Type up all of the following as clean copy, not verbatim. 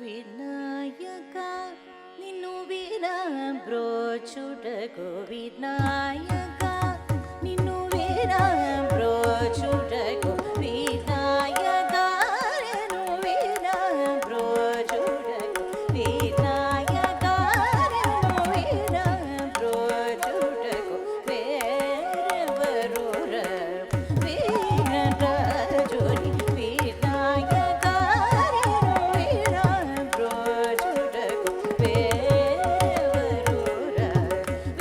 వినాయక నిన్ను వినబ్రోచుటకు వినాయక నిన్ను వినబ్రోచుటకు వినాయక నిన్ను వినబ్రోచుటకు వినాయక నిన్ను వినబ్రోచుటకు వేరెవరుర వీరరాజుని వినాయక నిన్ను వినబ్రోచుటకు వేరెవరుర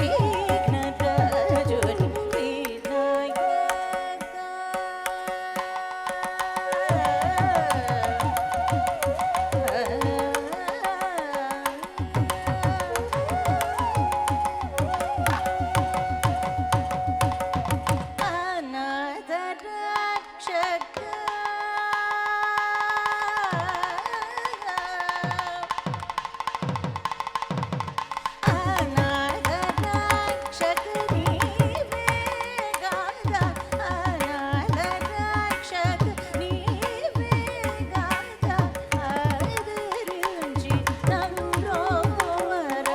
విఘ్నరాజుని వినాయక. అనాథ రక్షక అనాథ రక్షక నీవే గాదా అనాథ రక్షక నీవే గాదా ఆదరించి నమ్రోవర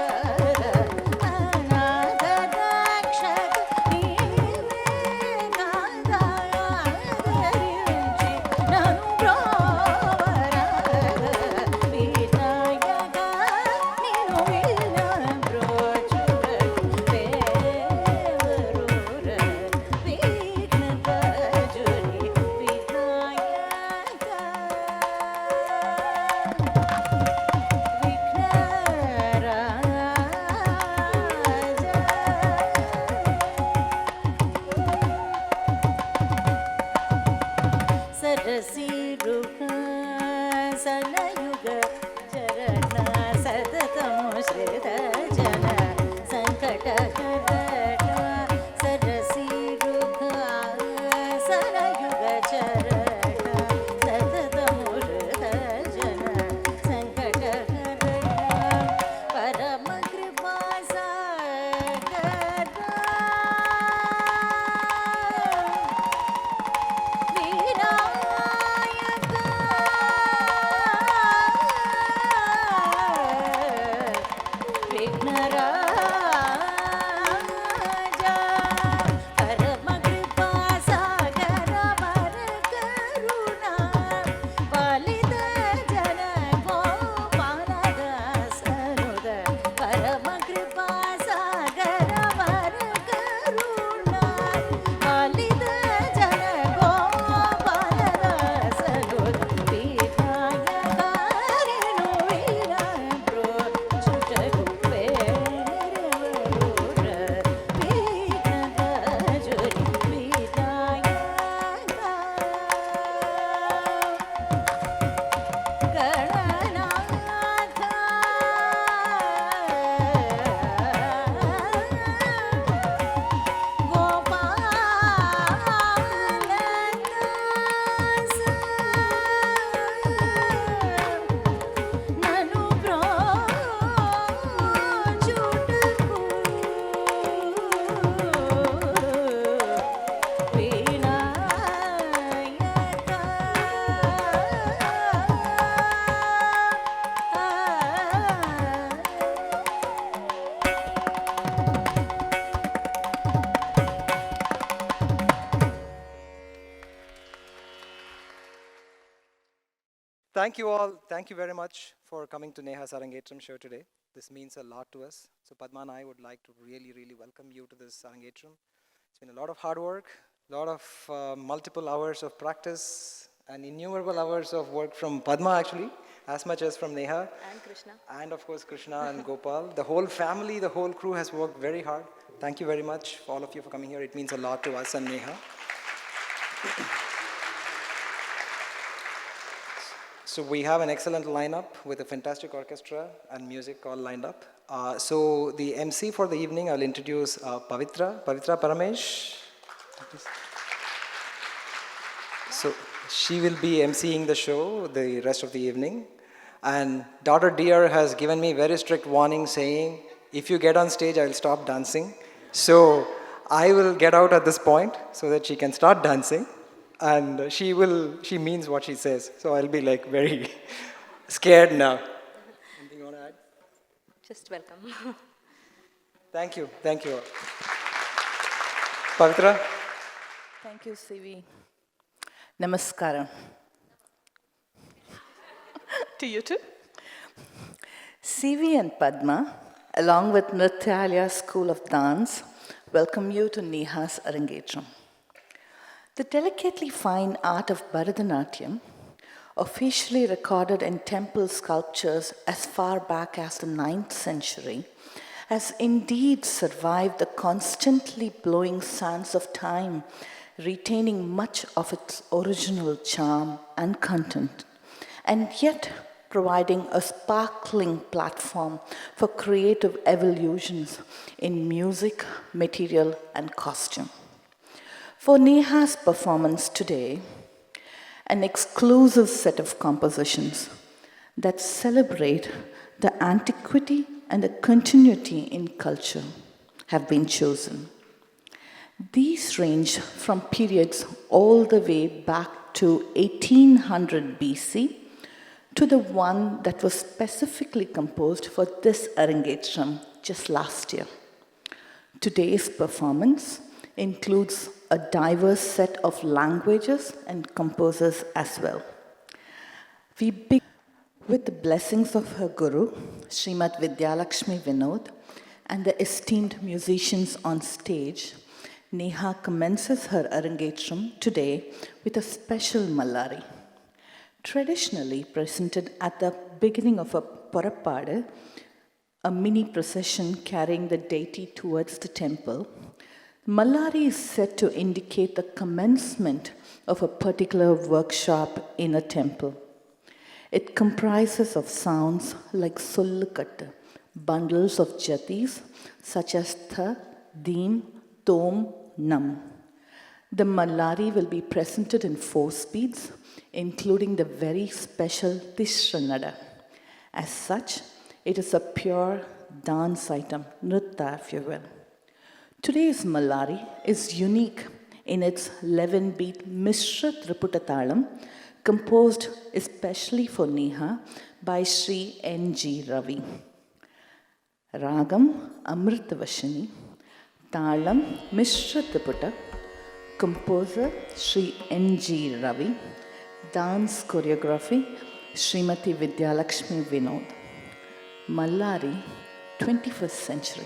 అనాథ రక్షక నీవే గాదా ఆదరించి నమ్రోవర వినాయక నిన్ను వినబ్రోచుటకు వేరెవరుర విఘ్నరాజుని సరసి రుహ సనయుగ చరణ సతతము శ్రీధ జన సంకట హరణ సరసి రుహ సనయుగ చరణ సతతము శ్రీధ జన సంకట హరణ పరమ కృపా సాగర వినాయక విఘ్నరాజా పరమ కృపా సాగర వర కరుణ పాలిత జన గోపాలదాసనుద పరమ కృపా సాగర వర కరుణ పాలిత జన గోపాలదాసనుద వినాయక నిన్ను వినబ్రోచుటకు వేరెవరుర విఘ్నరాజుని వినాయక. గణనాథ గోపాలదాస నను బ్రోచుటకు Thank you all. Thank you very much for coming to Neha's Arangetram show today. This means a lot to us. So Padma and I would like to really, really welcome you to this Arangetram. It's been a lot of hard work, a lot of multiple hours of practice, and innumerable hours of work from Padma actually, as much as from Neha. and Krishna. And of course Krishna and Gopal. The whole family, the whole crew has worked very hard. Thank you very much, all of you, for coming here. It means a lot to us and Neha. So we have an excellent lineup with a fantastic orchestra and music all lined up. So the MC for the evening, I'll introduce Pavitra Paramesh. So she will be MCing the show the rest of the evening. And daughter dear has given me very strict warning saying, if you get on stage, I will stop dancing. So I will get out at this point so that she can start dancing. And she means what she says. So I'll be like very scared now. Just welcome. Thank you. Thank you. Pavitra? Thank you, CV. Namaskaram. To you too. CV and Padma, along with Nrityalaya School of Dance, welcome you to Neha's Arangetram. The delicately fine art of Bharathanatyam, officially recorded in temple sculptures as far back as the 9th century, has indeed survived the constantly blowing sands of time, retaining much of its original charm and content, and yet providing a sparkling platform for creative evolutions in music, material, and costume. For Neha's performance today, an exclusive set of compositions that celebrate the antiquity and the continuity in culture have been chosen. These range from periods all the way back to 1800 BC to the one that was specifically composed for this Arangetram just last year. Today's performance includes a diverse set of languages and composers as well. We begin with the blessings of her guru, Srimad Vidyalakshmi Vinod, and the esteemed musicians on stage. Neha commences her Arangetram today with a special Mallari. Traditionally presented at the beginning of a Porappada, a mini procession carrying the deity towards the temple, Mallari is said to indicate the commencement of a particular workshop in a temple. It comprises of sounds like Sollukatta, bundles of jatis such as Tha, Deem, Tom, Nam. The Mallari will be presented in 4 speeds, including the very special Tishranada. As such, it is a pure dance item, Nritta if you will. Today's Mallari is unique in its 11-beat Mishra Triputatalam, composed especially for Neha by Sri N.G. Ravi. Ragam Amritavashini, Talam Mishra Triputa, composer Sri N.G. Ravi, dance choreography Srimati Vidyalakshmi Vinod. Mallari, 21st century.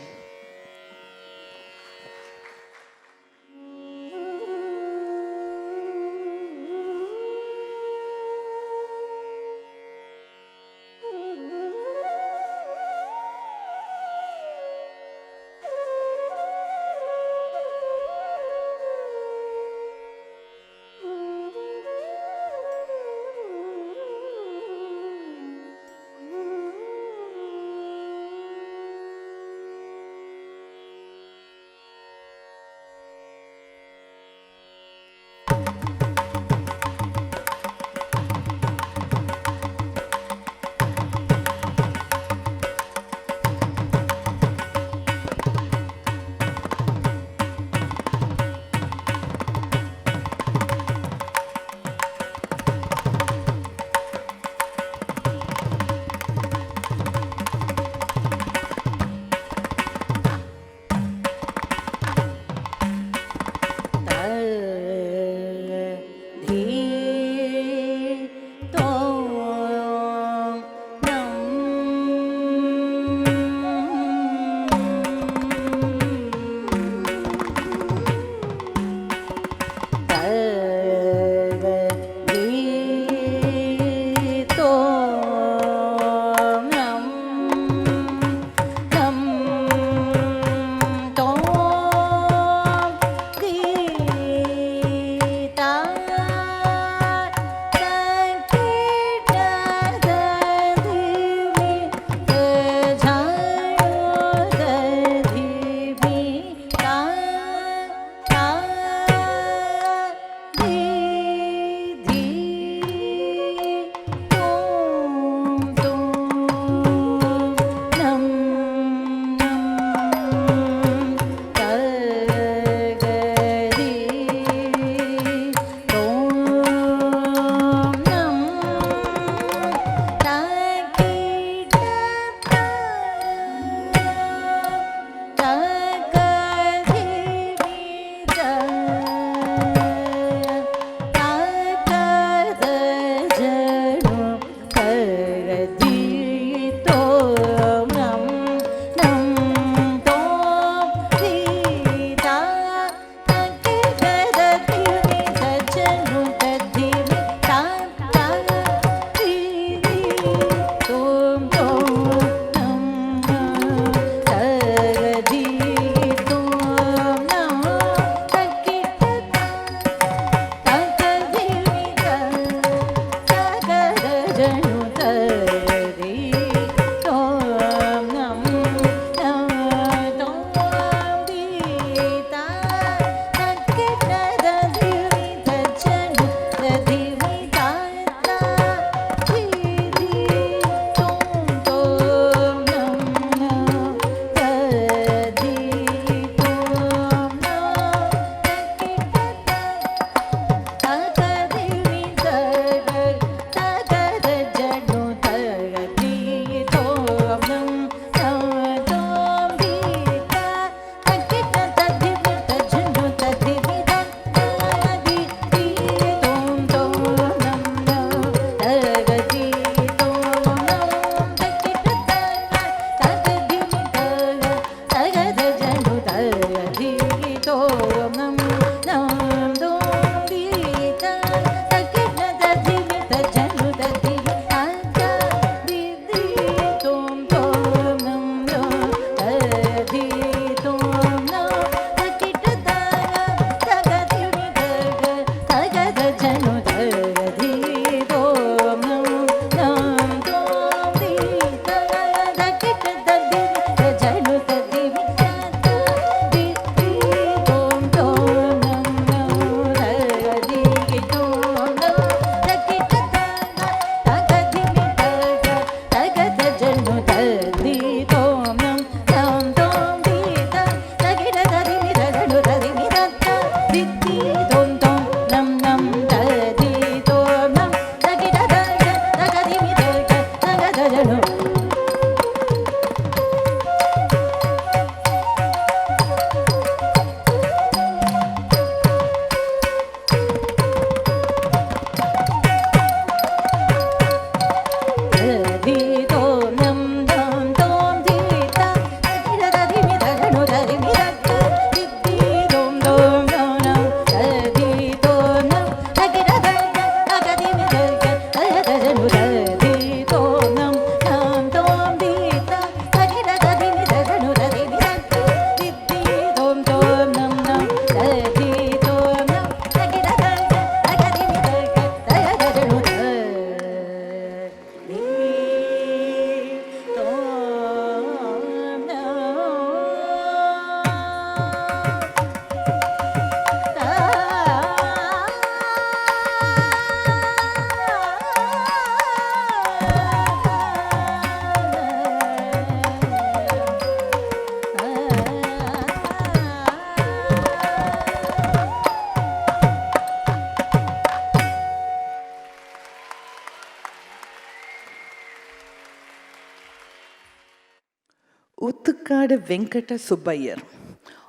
Uttukada Venkata Subbayar,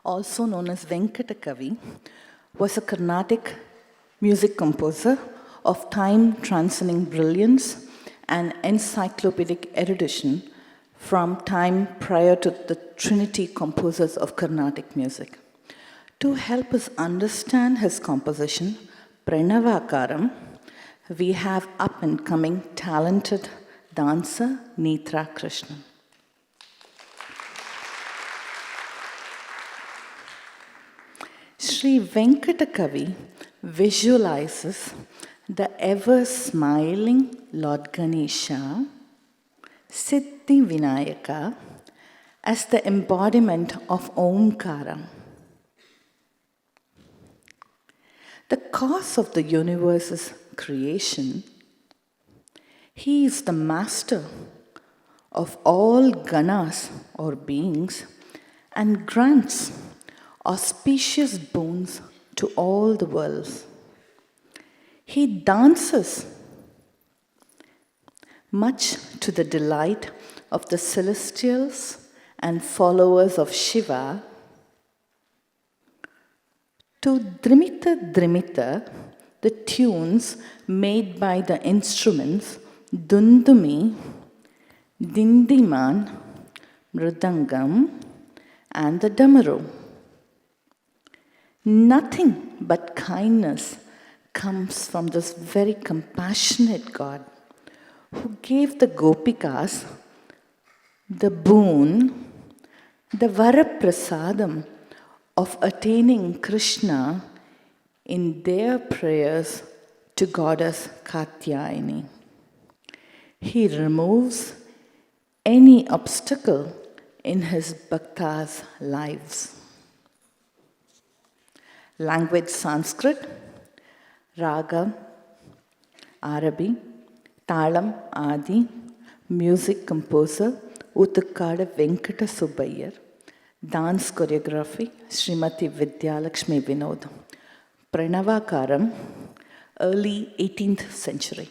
also known as Venkata Kavi, was a Carnatic music composer of time transcending brilliance and encyclopedic erudition from time prior to the trinity composers of Carnatic music. To help us understand his composition, Pranavakaram, we have up and coming talented dancer Netra Krishnan. Sri Venkatakavi visualizes the ever smiling Lord Ganesha, Siddhi Vinayaka, as the embodiment of Omkara, the cause of the universe's creation. He is the master of all ganas or beings and grants auspicious boons to all the worlds. He dances much to the delight of the celestials and followers of Shiva, to Drimita Drimita, the tunes made by the instruments Dundumi, Dindiman, Mridangam, and the Damaru. Nothing but kindness comes from this very compassionate God who gave the Gopikas the boon, the Varaprasadam of attaining Krishna in their prayers to Goddess Katyayani. He removes any obstacle in his bhaktas' lives. Language Sanskrit, Raga, Arabi, Talam Adi, music composer Uttukada Venkata Subbayar, dance choreography Srimati Vidyalakshmi Vinod, Pranavakaram, early 18th century.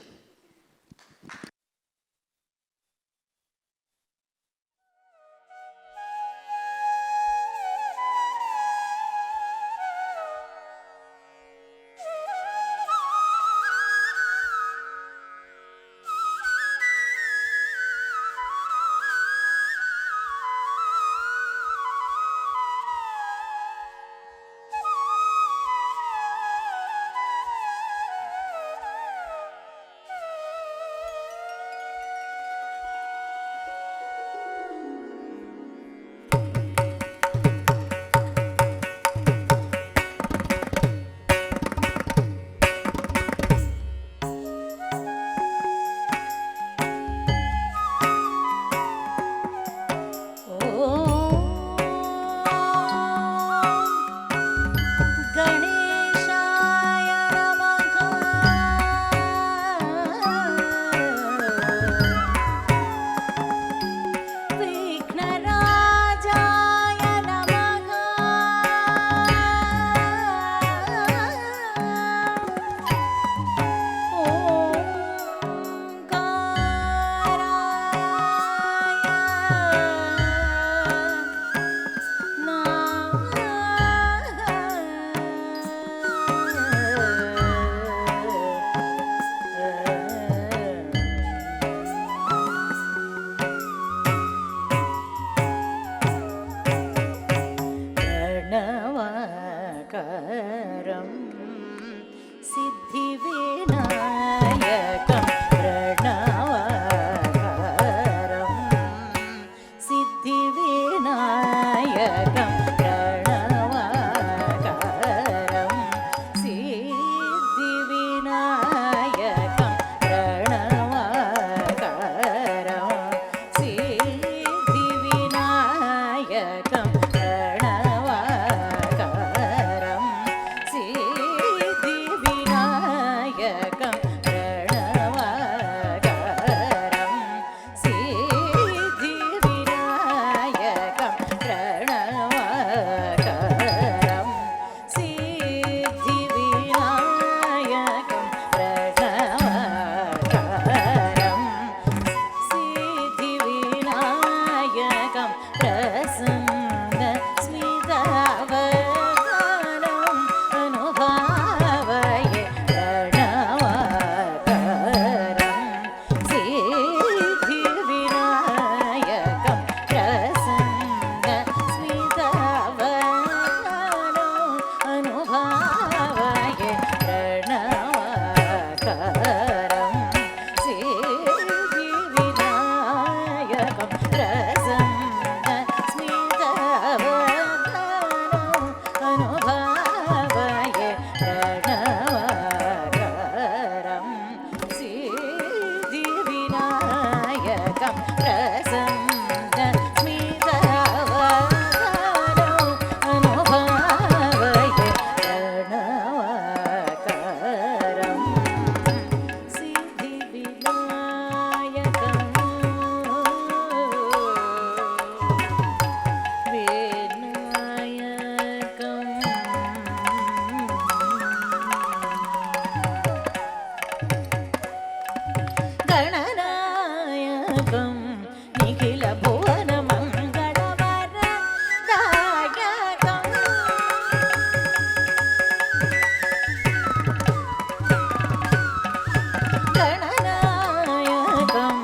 गणनायकं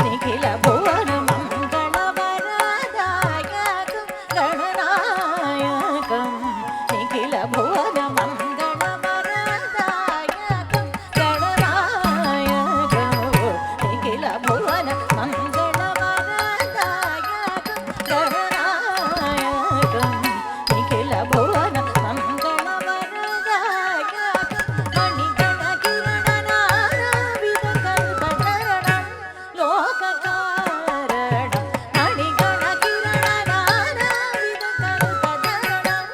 निखिलभुवनमङ्गलवरदायकं गणनायकं निखिलभुवनमङ्गलवरदायकं गणनायकं निखिलभुवनमङ्गलवरदायकं गणनायकं निखिलभुवनमङ्गलवरदायकं मणिगणकिरणनानाविधकल्पतरणं लोककारणं मणिगणकिरणनानाविधकल्पतरणं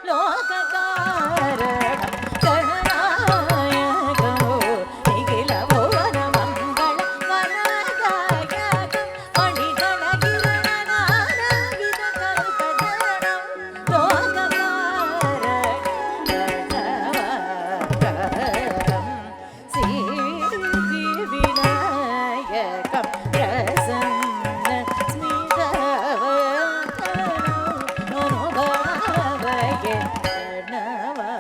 लोककारणं गणनायकं निखिलभुवनमङ्गलवरदायकं मणिगणकिरणनानाविधकल्पतरणं लोककारणं सिद्धिविनायकं प्रसन्नस्मितवदनं अनुभावये नवकरं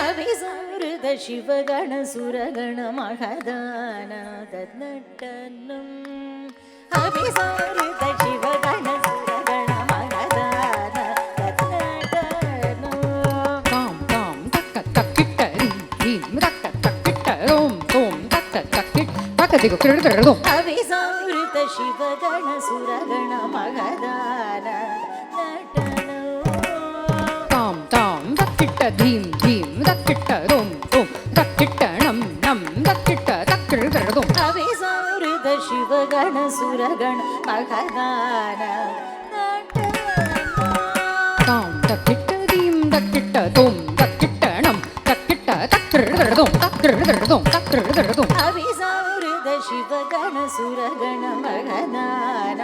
अभिसंहृत Shivgan सुरगण महदान तन्नट्टन्नुम् अभिसंहृत Shivgan सुरगण महदान तन्नट्टन्नुम् தாம் தாம் தக்க தக்கிட்ட ரீம் தக்க தக்கிட்ட Rome தோம் தக்க தக்கிட் தக்கதிகு கிருடுதழுதும் अभिसंहृत शिवगण सुरगण महदान नटनम् தாம் தாம் தக்கிட்ட தீம் தீம் தக்கிட்ட ரோம் தோம் தக்கிட்ட நம் நம் தக்கிட்ட தக்கிருதழுதும் अभिसंहृत शिवगण सुरगण महदान नटनम् தாம் தக்கிட்ட தீம் தக்கிட்ட தோம் தக்கிட்ட நம் தக்கிட்ட தக்கிருதழுதும் தக்கிருதழுதும் தக்கிருதழுதும் अभिसंहृत Shivgan सुरगण महदान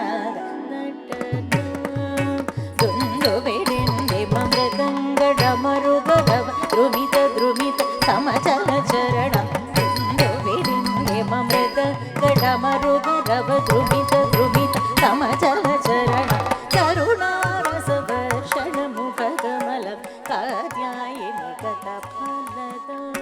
नटनम् दुन्दुभिडिण्डिममृदङ्गडमरुदरव द्रुमित द्रुमित समचलचरणं दुन्दुभिडिण्डिममृदङ्गडमरुदरव द्रुमित द्रुमित समचलचरणं करुणारसवर्षणमुखकमलं Katyayini कथफलदम्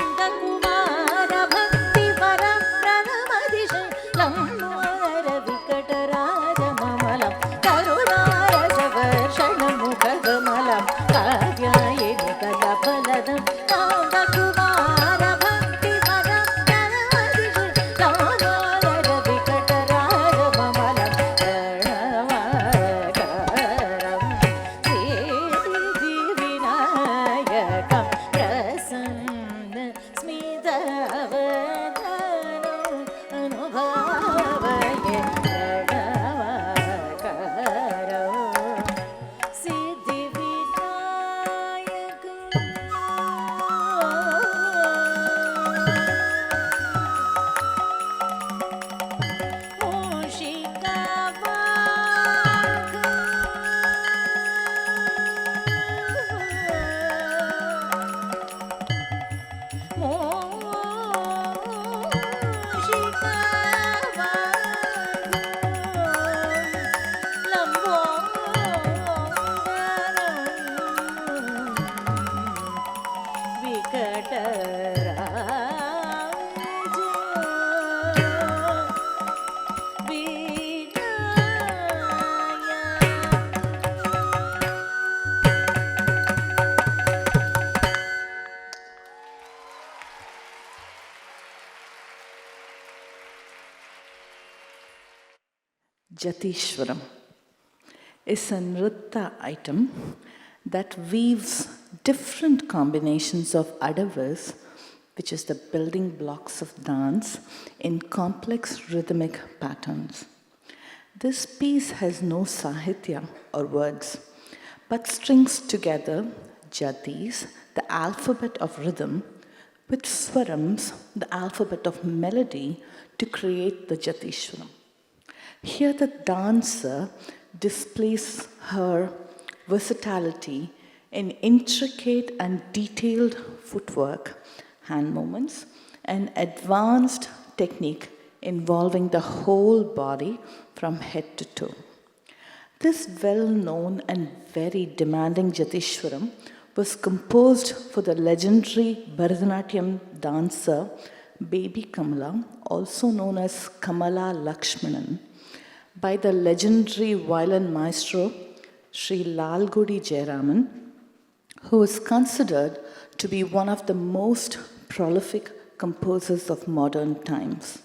Nandkumar भक्तिपरं प्रणमदिशलं विकटराजममलं करुणारसवर्षणमुखकमलं Katyayini कथफलदं Nandkumar भक्तिपरं प्रणमदिशलं विकटराजममलं प्रणवाकरं सिद्धिविनायकं प्रसन्नस्मितवदनं अनुभावये प्रणवाकरं Jatishwaram is a nritta item that weaves different combinations of adavas, which is the building blocks of dance, in complex rhythmic patterns. This piece has no sahitya or words, but strings together jatis, the alphabet of rhythm, with swarams, the alphabet of melody, to create the Jatishwaram. Here, the dancer displays her versatility in intricate and detailed footwork, hand movements, and advanced technique involving the whole body from head to toe. This well-known and very demanding Jatishwaram was composed for the legendary Bharathanatyam dancer Baby Kamala, also known as Kamala Lakshmanan, by the legendary violin maestro Sri Lalgudi Jayaraman, who is considered to be one of the most prolific composers of modern times.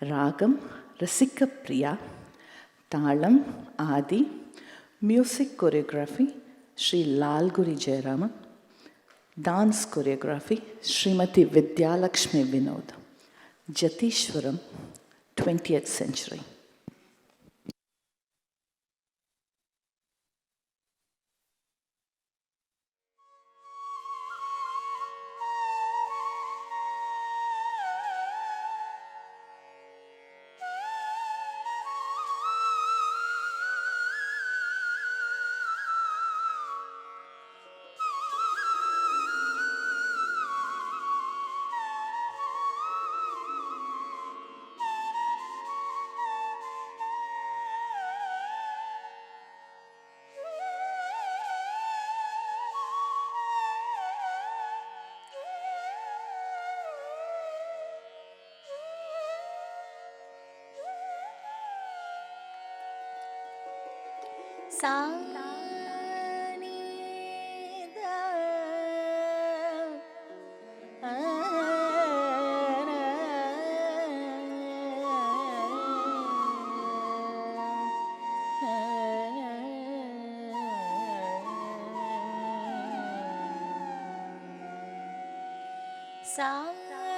Ragam, Rasika Priya, Talam, Adi, music choreography, Sri Lalguri Jayaraman, dance choreography, Srimati Vidyalakshmi Vinod, Jatishwaram, 20th century.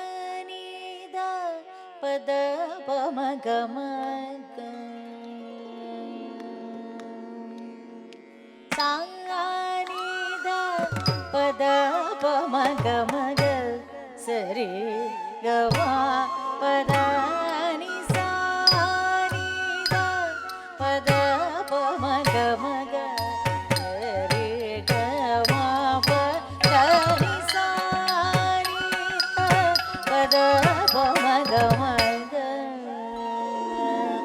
Sanida pada pamagamaga Sanida pada pamagamaga Sari gawa pada ni sanida pada pamagamaga Sari gawa pada ni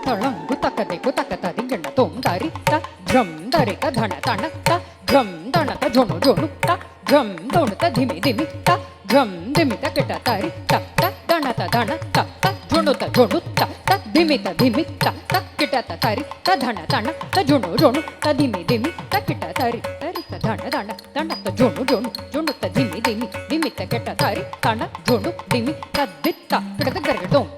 Talangu takadegu takatadi gana tom dari ta drum dari ka dhana tana ta drum dana ta jonu jonu ta drum donu ta dhimi dhimi ta drum dhimi ta kita tari ta ta dana ta jonu ta dhimi ta kita ta tari ta dhana tana ta jonu jonu ta dhimi dhimi ta kita tari tari ta dhana dana ta jonu jonu ta dhimi dhimi ta kita tari tana jonu dhimi ta ditta kita gargadom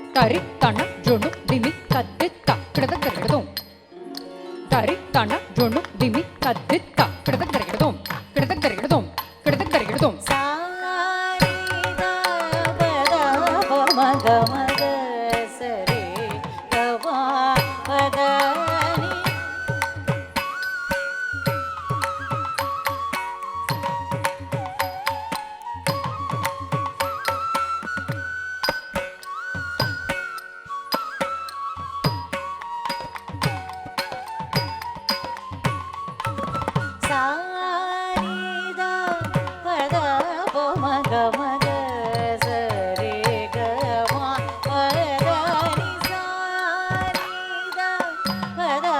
Tari tana jonu dimi taditta kidadagargadom Tari tana jonu dimi taditta kidadagargadom Sanida pada pamagamaga Sari gawa pada ni Sanida pada pamagamaga Sari gawa pada ni Sanida pada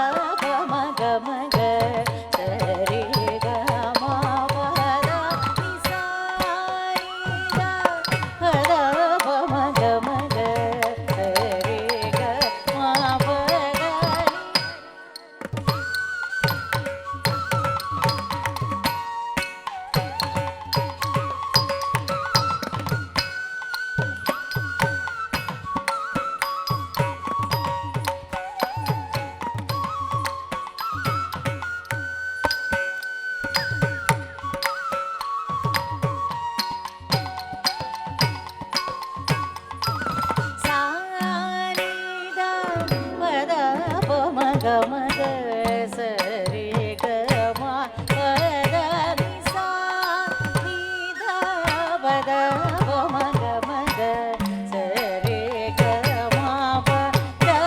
pamagamaga Sari gawa pada ni Sanida pada pamagamaga Sari gawa pada ni Sanida pada pamagamaga Sari gawa pada ni Sanida pada pamagamaga Sari gawa pada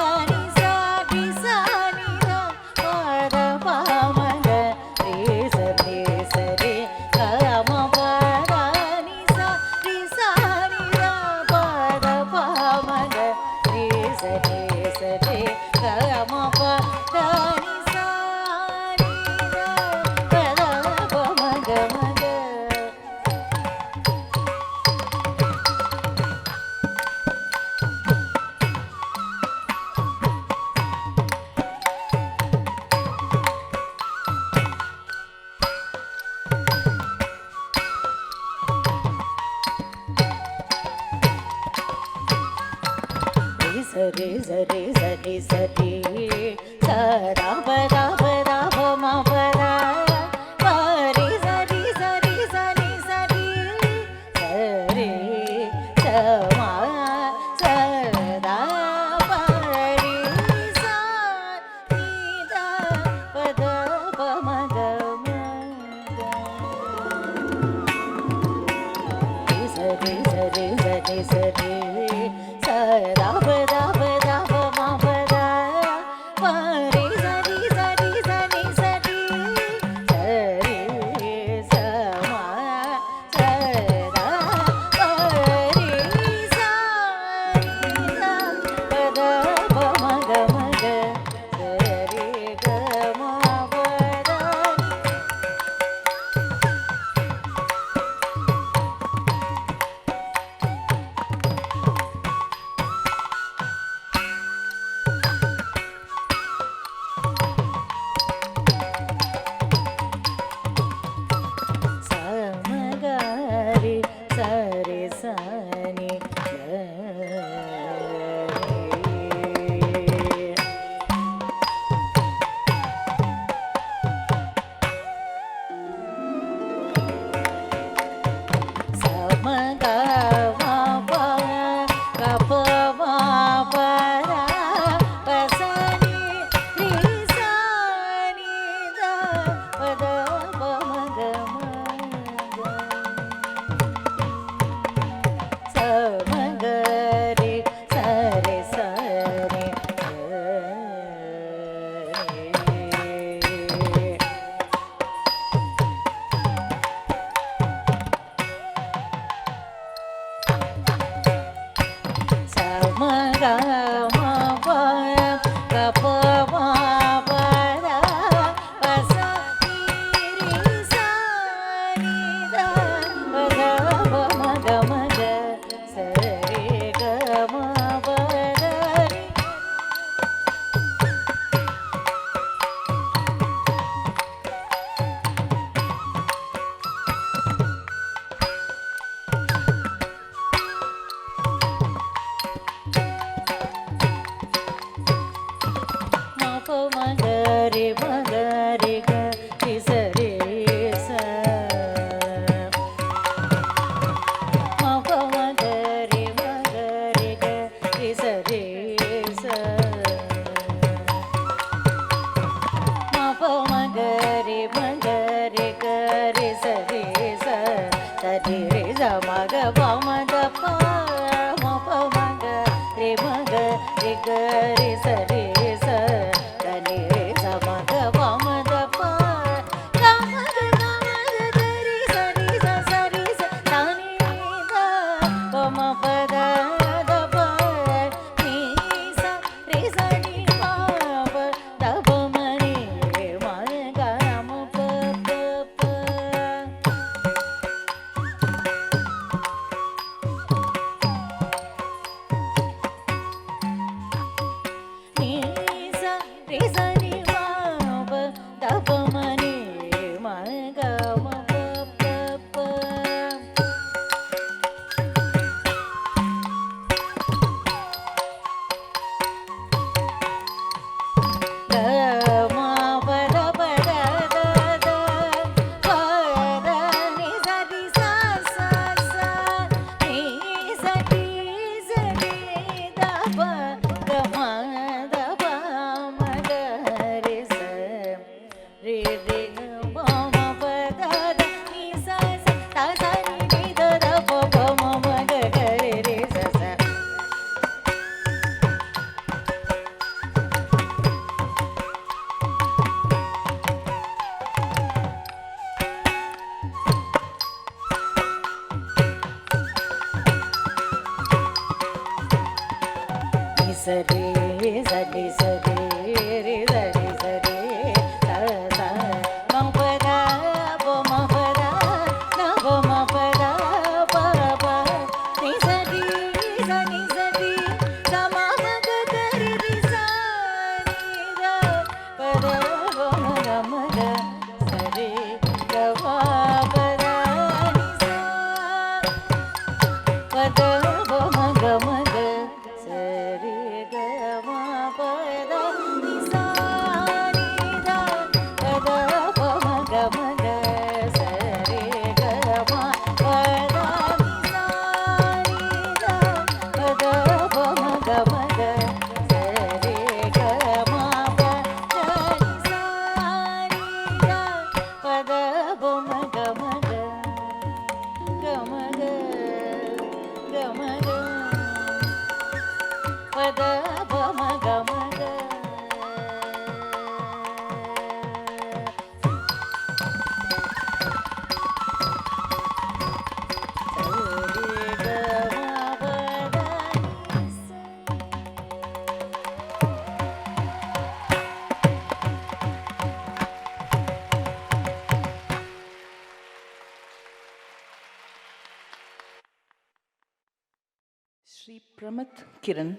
Sri Pramath Kiran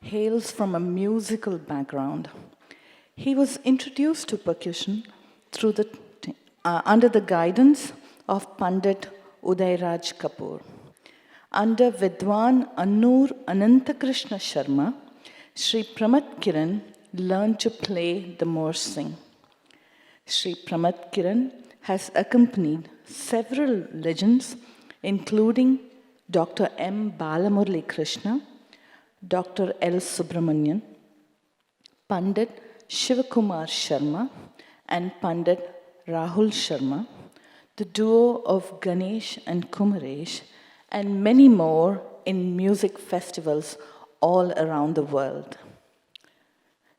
hails from a musical background. He was introduced to percussion through under the guidance of Pandit Udayraj Kapoor. Under Vidwan Annur Anantakrishna Sharma, Sri Pramath Kiran learned to play the morsing. Sri Pramath Kiran has accompanied several legends, including Dr. M. Balamurali Krishna, Dr. L. Subramanian, Pandit Shivakumar Sharma, and Pandit Rahul Sharma, the duo of Ganesh and Kumaresh, and many more in music festivals all around the world.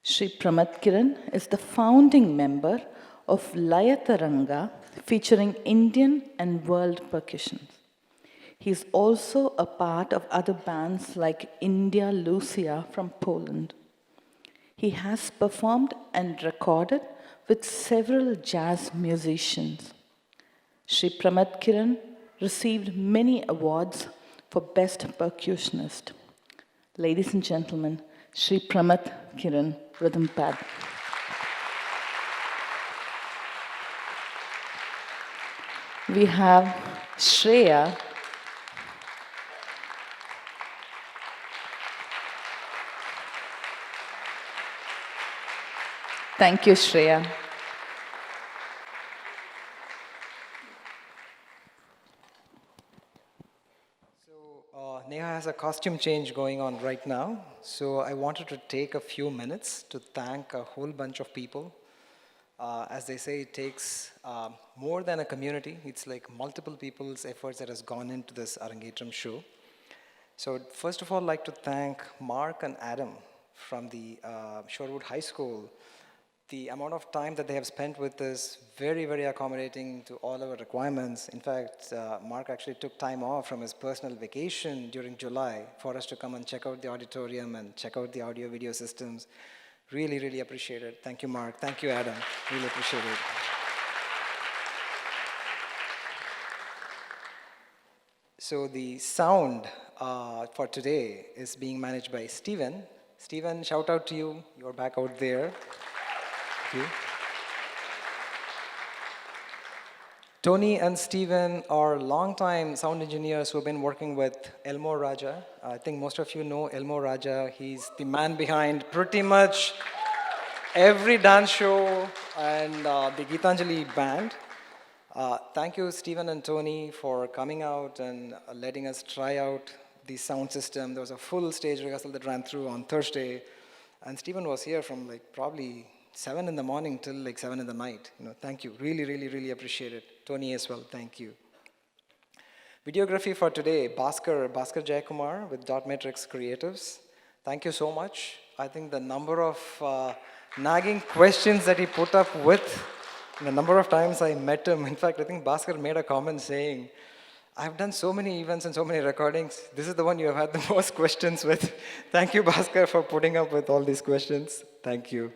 Sri Pramath Kiran is the founding member of Layataranga, featuring Indian and world percussions. He is also a part of other bands like India Lucia from Poland. He has performed and recorded with several jazz musicians. Sri Pramath Kiran received many awards for Best Percussionist. Ladies and gentlemen, Sri Pramath Kiran, rhythm pad. We have Shreya. Thank you, Shreya. Neha has a costume change going on right now, so I wanted to take a few minutes to thank a whole bunch of people. As they say, it takes more than a community. It's like multiple people's efforts that has gone into this Arangetram show. So first of all, I'd like to thank Mark and Adam from the Shorewood High School. The amount of time that they have spent with us, very, very accommodating to all our requirements. In fact, Mark actually took time off from his personal vacation during July for us to come and check out the auditorium and check out the audio video systems. Really, really appreciate it. Thank you, Mark. Thank you, Adam. Really appreciate it. So the sound for today is being managed by Steven. Steven, shout out to you. You're back out there. Thank you. Tony and Steven are longtime sound engineers who have been working with Elmo Raja. I think most of you know Elmo Raja. He's the man behind pretty much every dance show and the Geetanjali band. Thank you, Steven and Tony, for coming out and letting us try out the sound system. There was a full stage rehearsal that ran through on Thursday, and Steven was here from like probably 7 in the morning till like 7 in the night. Thank you. Really, really, really appreciate it. Tony as well, thank you. Videography for today, Bhaskar Jayakumar with Dot Matrix Creatives. Thank you so much. I think the number of nagging questions that he put up with, the number of times I met him. In fact, I think Bhaskar made a comment saying, I've done so many events and so many recordings. This is the one you have had the most questions with. Thank you, Bhaskar, for putting up with all these questions. Thank you.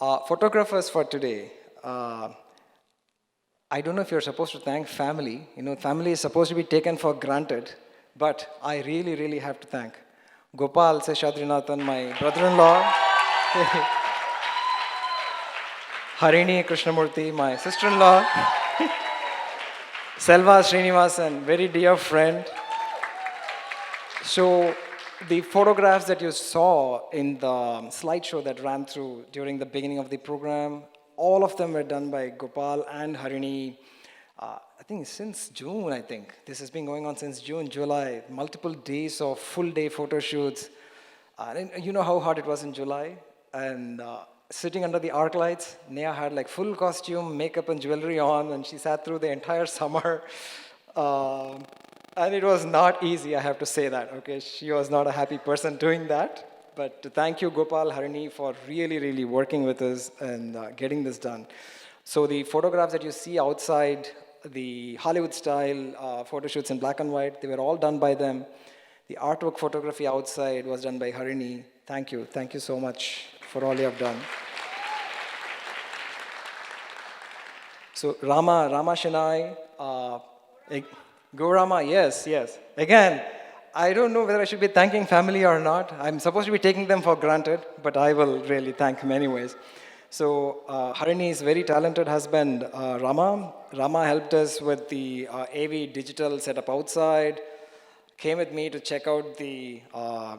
Photographers for today. I don't know if you're supposed to thank family. You know, family is supposed to be taken for granted. But I really, really have to thank Gopal Seshadrinathan, my brother-in-law. Harini Krishnamurthy, my sister-in-law. Selva Srinivasan, very dear friend. So the photographs that you saw in the slideshow that ran through during the beginning of the program, all of them were done by Gopal and Harini. I think since June, I think. This has been going on since June, July. Multiple days of full-day photo shoots. And you know how hot it was in July? And sitting under the arc lights, Neha had like full costume, makeup and jewelry on, and she sat through the entire summer. And it was not easy, I have to say that, okay? She was not a happy person doing that. But thank you, Gopal, Harini, for really, really working with us and getting this done. So the photographs that you see outside, the Hollywood-style photo shoots in black and white, they were all done by them. The artwork photography outside was done by Harini. Thank you so much for all you have done. So Rama Shinai, go Rama, yes. Again, I don't know whether I should be thanking family or not. I'm supposed to be taking them for granted, but I will really thank him anyways. So Harini's very talented husband, Rama. Rama helped us with the AV digital setup outside, came with me to check out the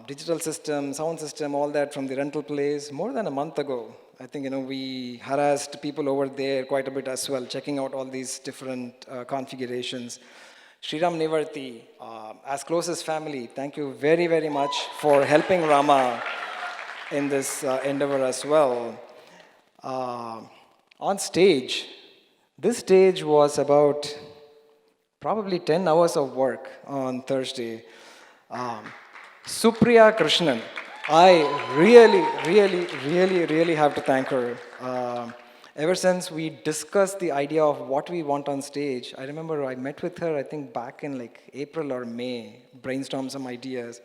digital system, sound system, all that from the rental place more than a month ago. I think, we harassed people over there quite a bit as well, checking out all these different configurations. Sriram Nivarthi, as close as family, thank you very, very much for helping Rama in this endeavor as well. On stage, this stage was about probably 10 hours of work on Thursday. Supriya Krishnan, I really have to thank her. Ever since we discussed the idea of what we want on stage, I remember I met with her, I think back in like April or May, brainstormed some ideas.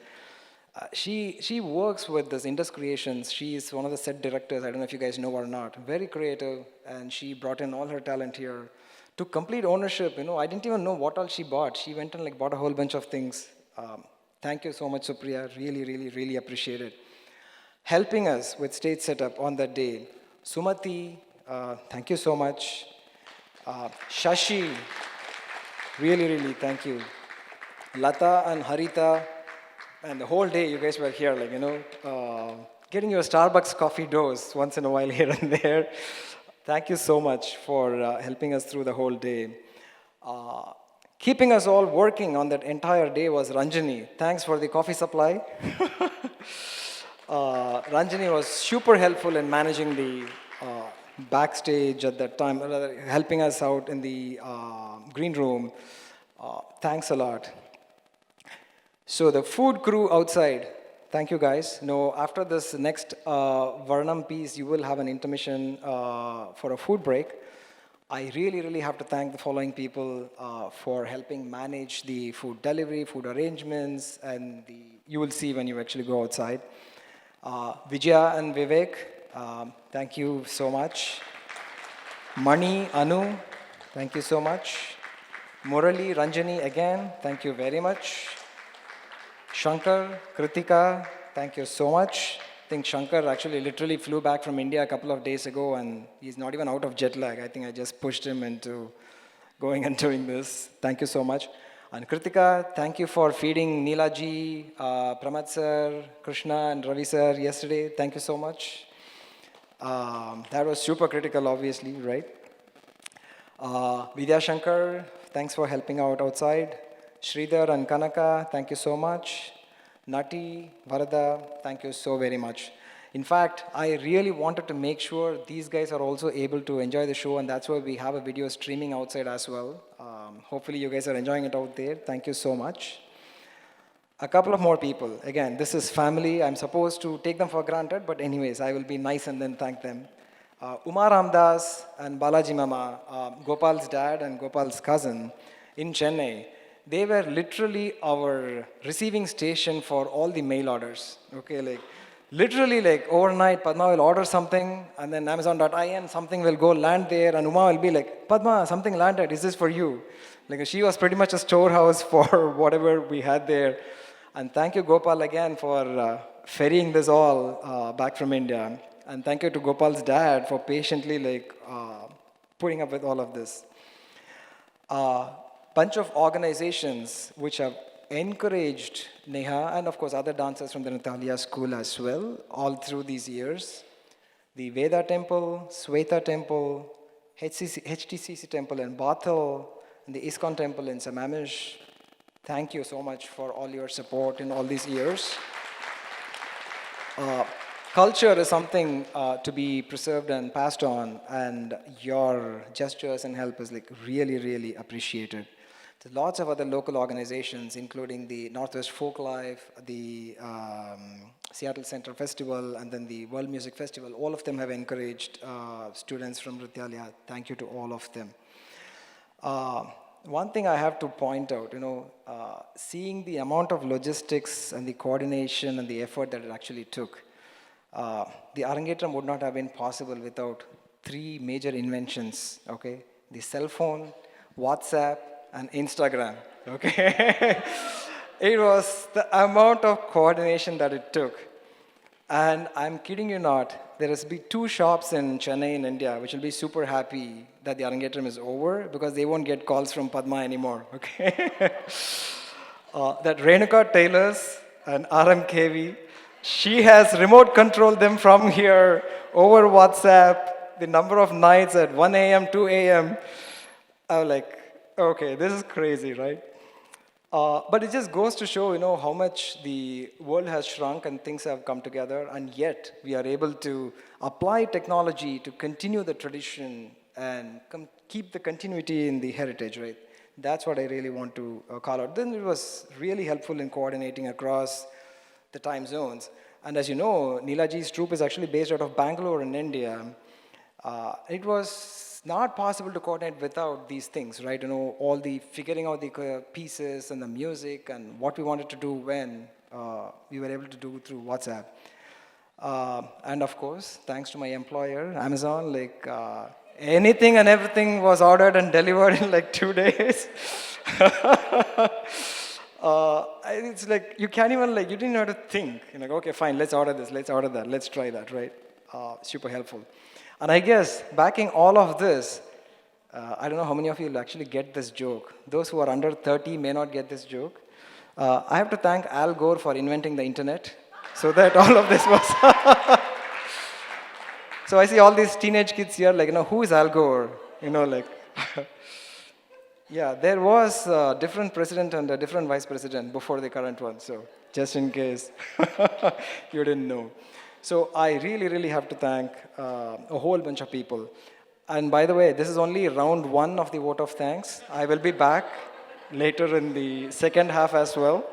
She works with this Indus Creations. She is one of the set directors. I don't know if you guys know or not. Very creative, and she brought in all her talent here. Took complete ownership. I didn't even know what all she bought. She went and like bought a whole bunch of things. Thank you so much, Supriya. Really appreciate it. Helping us with stage setup on that day. Sumati, thank you so much. Shashi, really thank you. Lata and Harita, and the whole day you guys were here, getting your Starbucks coffee dose once in a while here and there. Thank you so much for helping us through the whole day. Keeping us all working on that entire day was Ranjani. Thanks for the coffee supply. Ranjani was super helpful in managing the backstage at that time, helping us out in the green room. Thanks a lot. So the food crew outside, thank you guys. After this next Varnam piece, you will have an intermission for a food break. I really have to thank the following people for helping manage the food delivery, food arrangements, and you will see when you actually go outside. Vijaya and Vivek, thank you so much. Mani, Anu, thank you so much. Murali, Ranjani, again, thank you very much. Shankar, Kritika, thank you so much. I think Shankar actually literally flew back from India a couple of days ago and he's not even out of jet lag. I think I just pushed him into going and doing this. Thank you so much. And Kritika, thank you for feeding Neela ji, Pramad sir, Krishna and Ravi sir yesterday. Thank you so much. That was super critical, obviously, right? Vidya Shankar, thanks for helping out outside. Sridhar and Kanaka, thank you so much. Nati, Varada, thank you so very much. In fact, I really wanted to make sure these guys are also able to enjoy the show, and that's why we have a video streaming outside as well. Hopefully you guys are enjoying it out there. Thank you so much. A couple of more people. Again, this is family. I'm supposed to take them for granted, but anyways, I will be nice and then thank them. Umar Ramdas and Balaji Mama, Gopal's dad and Gopal's cousin. in Chennai, they were literally our receiving station for all the mail orders. Okay, like literally like overnight, Padma will order something and then Amazon.in, something will go land there and Uma will be like, Padma, something landed, is this for you? Like she was pretty much a storehouse for whatever we had there. And thank you, Gopal, again for ferrying this all back from India. And thank you to Gopal's dad for patiently putting up with all of this. Bunch of organizations which have encouraged Neha and of course other dancers from the Natalia school as well all through these years. The Veda Temple, Sweta Temple, HTCC Temple in Bathel, and the ISKCON Temple in Sammamish. Thank you so much for all your support in all these years. Culture is something to be preserved and passed on, and your gestures and help is like really, really appreciated. There's lots of other local organizations, including the Northwest Folklife, the Seattle Center Festival, and then the World Music Festival. All of them have encouraged students from Rityalaya. Thank you to all of them. One thing I have to point out, seeing the amount of logistics and the coordination and the effort that it actually took, the Arangetram would not have been possible without three major inventions, okay? The cell phone, WhatsApp, and Instagram, okay? It was the amount of coordination that it took. And I'm kidding you not, there has been 2 shops in Chennai in India which will be super happy that the Arangetram is over because they won't get calls from Padma anymore, okay? That Renuka Tailors and RMKV, she has remote controlled them from here over WhatsApp, the number of nights at 1 a.m., 2 a.m. I was like, okay, this is crazy, right? But it just goes to show, how much the world has shrunk and things have come together, and yet we are able to apply technology to continue the tradition and keep the continuity in the heritage, right? That's what I really want to call out. Then it was really helpful in coordinating across the time zones. And as you know, Neelaji's troupe is actually based out of Bangalore in India. It was not possible to coordinate without these things, right? All the figuring out the pieces and the music and what we wanted to do when we were able to do through WhatsApp. And of course, thanks to my employer, Amazon, anything and everything was ordered and delivered in 2 days. It's like, you can't even, you didn't know how to think. Okay, fine, let's order this, let's order that, let's try that, right? Super helpful. And I guess, backing all of this, I don't know how many of you will actually get this joke. Those who are under 30 may not get this joke. I have to thank Al Gore for inventing the internet, so that all of this was... So I see all these teenage kids here, who is Al Gore? Yeah, there was a different president and a different vice president before the current one, so just in case you didn't know. So I really, really have to thank a whole bunch of people. And by the way, this is only round 1 of the vote of thanks. I will be back later in the second half as well.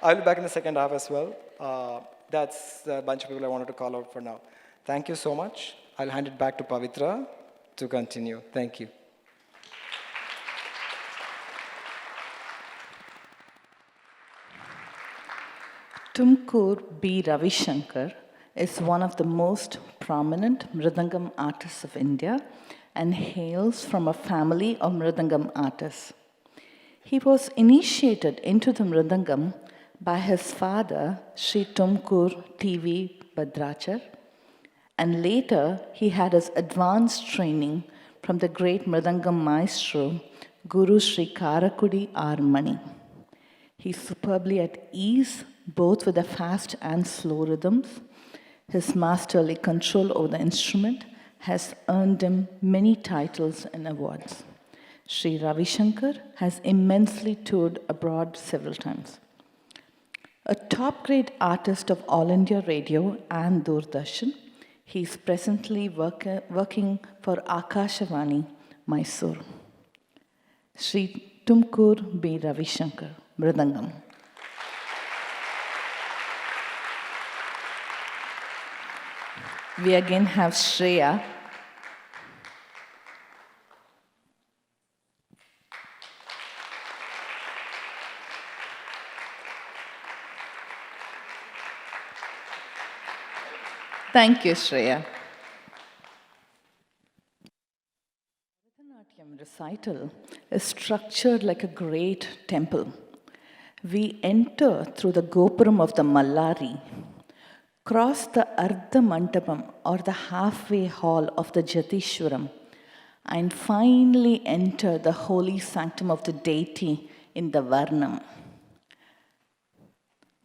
I'll be back in the second half as well. That's a bunch of people I wanted to call out for now. Thank you so much. I'll hand it back to Pavitra to continue. Thank you. Tumkur B. Ravishankar is one of the most prominent Mridangam artists of India and hails from a family of Mridangam artists. He was initiated into the Mridangam by his father, Sri Tumkur T.V. Badrachar, and later he had his advanced training from the great Mridangam maestro, Guru Sri Karakudi R. Mani. He's superbly at ease both with the fast and slow rhythms. His masterly control over the instrument has earned him many titles and awards. Sri Ravishankar has immensely toured abroad several times. A top-grade artist of All India Radio and Doordarshan, he is presently working for Akashvani, Mysore. Sri Tumkur B. Ravishankar, Mridangam. We again have Shreya. Thank you, Shreya. Bharathanatyam recital is structured like a great temple. We enter through the Gopuram of the Mallari, cross the Ardha Mandapam or the halfway hall of the Jatishwaram, and finally enter the holy sanctum of the deity in the Varnam.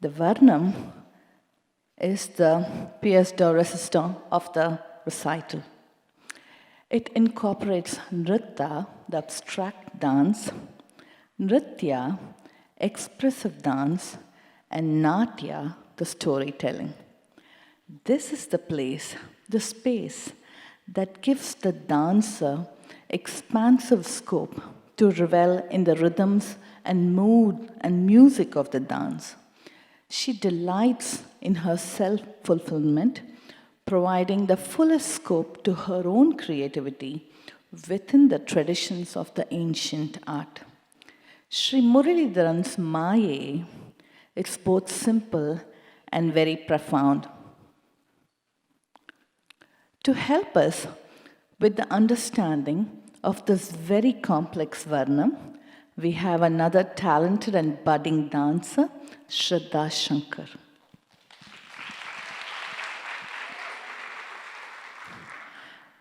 The Varnam is the pièce de résistance of the recital. It incorporates nritta, the abstract dance, nritya, expressive dance, and natya, the storytelling. This is the place, the space that gives the dancer expansive scope to revel in the rhythms and mood and music of the dance. She delights in her self-fulfillment, providing the fullest scope to her own creativity within the traditions of the ancient art. Sri Muralidharan's Maye is both simple and very profound. To help us with the understanding of this very complex Varnam, we have another talented and budding dancer, Shraddha Shankar.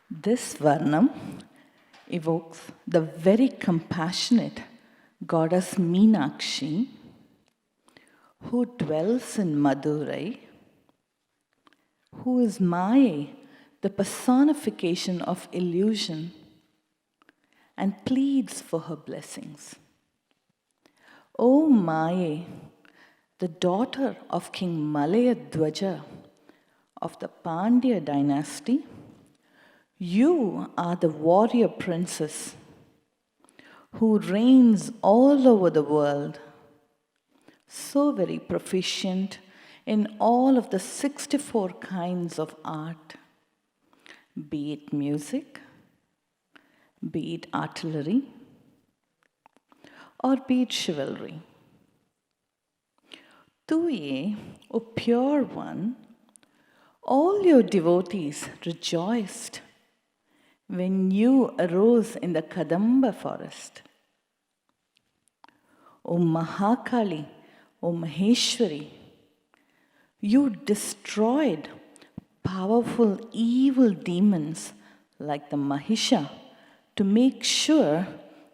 This Varnam evokes the very compassionate goddess Meenakshi, who dwells in Madurai, who is Maya, the personification of illusion, and pleads for her blessings. O Maya, the daughter of King Malayadwaja of the Pandya dynasty, you are the warrior princess who reigns all over the world, so very proficient in all of the 64 kinds of art, be it music, be it artillery, or be it chivalry. Tuye, O pure one, all your devotees rejoiced when you arose in the Kadamba forest. O Mahakali, O Maheshwari, you destroyed powerful evil demons like the Mahisha to make sure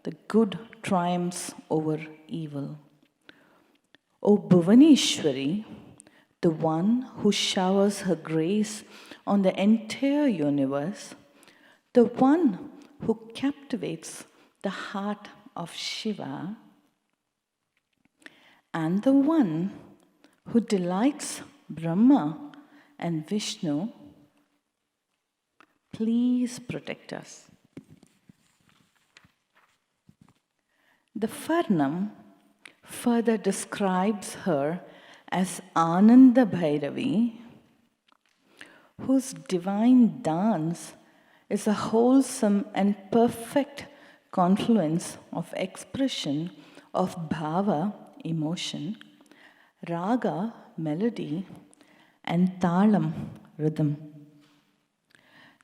the good triumphs over evil. O Bhuvaneshwari, the one who showers her grace on the entire universe, the one who captivates the heart of Shiva, and the one who delights Brahma and Vishnu, please protect us. The Varnam further describes her as Ananda Bhairavi, whose divine dance is a wholesome and perfect confluence of expression of bhava, emotion, raga, melody, and talam, rhythm.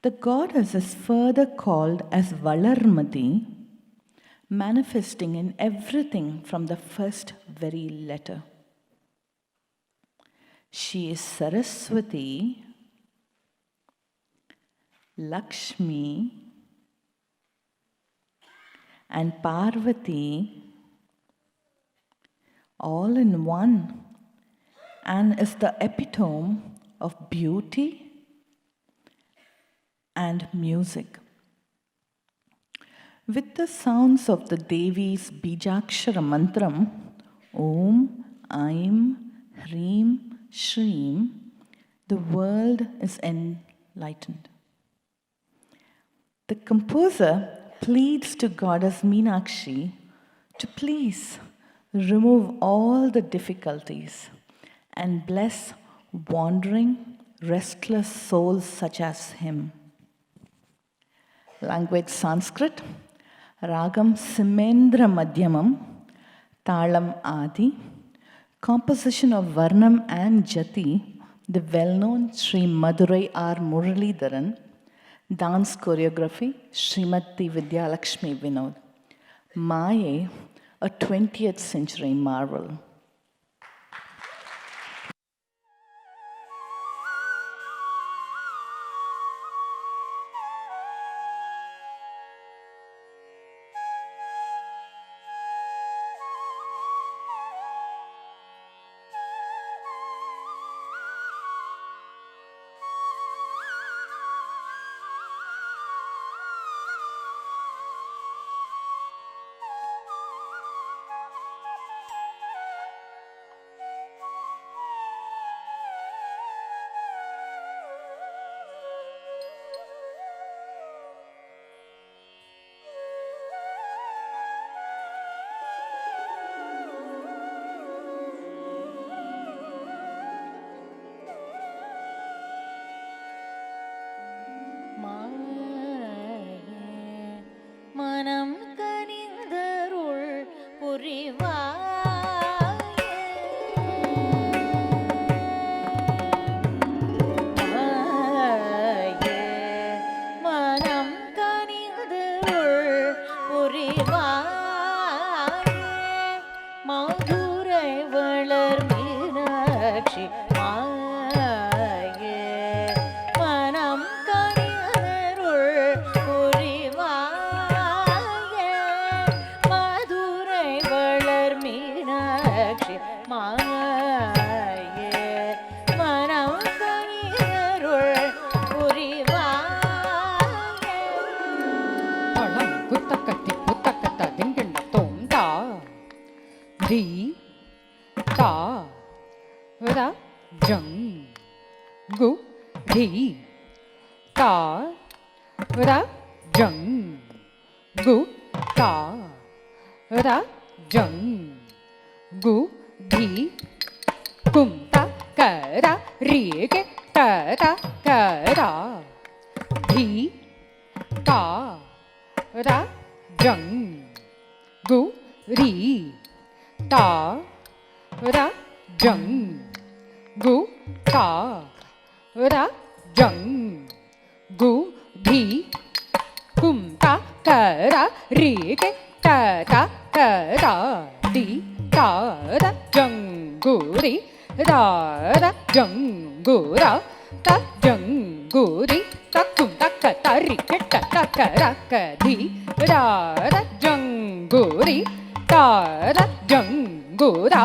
The goddess is further called as Valarmati, manifesting in everything from the first very letter. She is Saraswati, Lakshmi, and Parvati all in one, and is the epitome of beauty and music. With the sounds of the Devi's Bijakshara mantram, Om, Aim, Hreem, Shreem, the world is enlightened. The composer pleads to goddess Meenakshi to please remove all the difficulties and bless wandering, restless souls such as him. Language Sanskrit, Ragam Simendra Madhyamam, Talam Adi, composition of Varnam and Jati, the well-known Sri Madurai R. Muralidharan, dance choreography Srimati Vidyalakshmi Vinod. Maye, a 20th century marvel. மனம் கனிந்தருள் புரிவாயே மனம் கனிந்தருள் புரிவாயே மதுரை வளர் மீனாட்சி மாயே மனம் கனிந்தருள் புரிவாயே மதுரை வளர் மீனாட்சி மாயே மனம் கனிந்தருள் புரிவாயே பழம் குத்தக்கத்தி புத்தக்கத்த திங்கெண்ட தோண்டா தி தா ர junk கு தி தா ர ஜங் கு தா ர ஜங் கு தி கும் ta ka ra ri ke ta ta ka ra thi ta ra jang gu ri ta ra jang gu ta ra jang gu thi kum ta ka ra ri ke ta ta ka ra di ta ra jang gu ri da da jang gu ra ta jang gu ri ta kum ta ka ta ri ke ta ta ka ra ka di da da jang gu ri ta da jang gu ra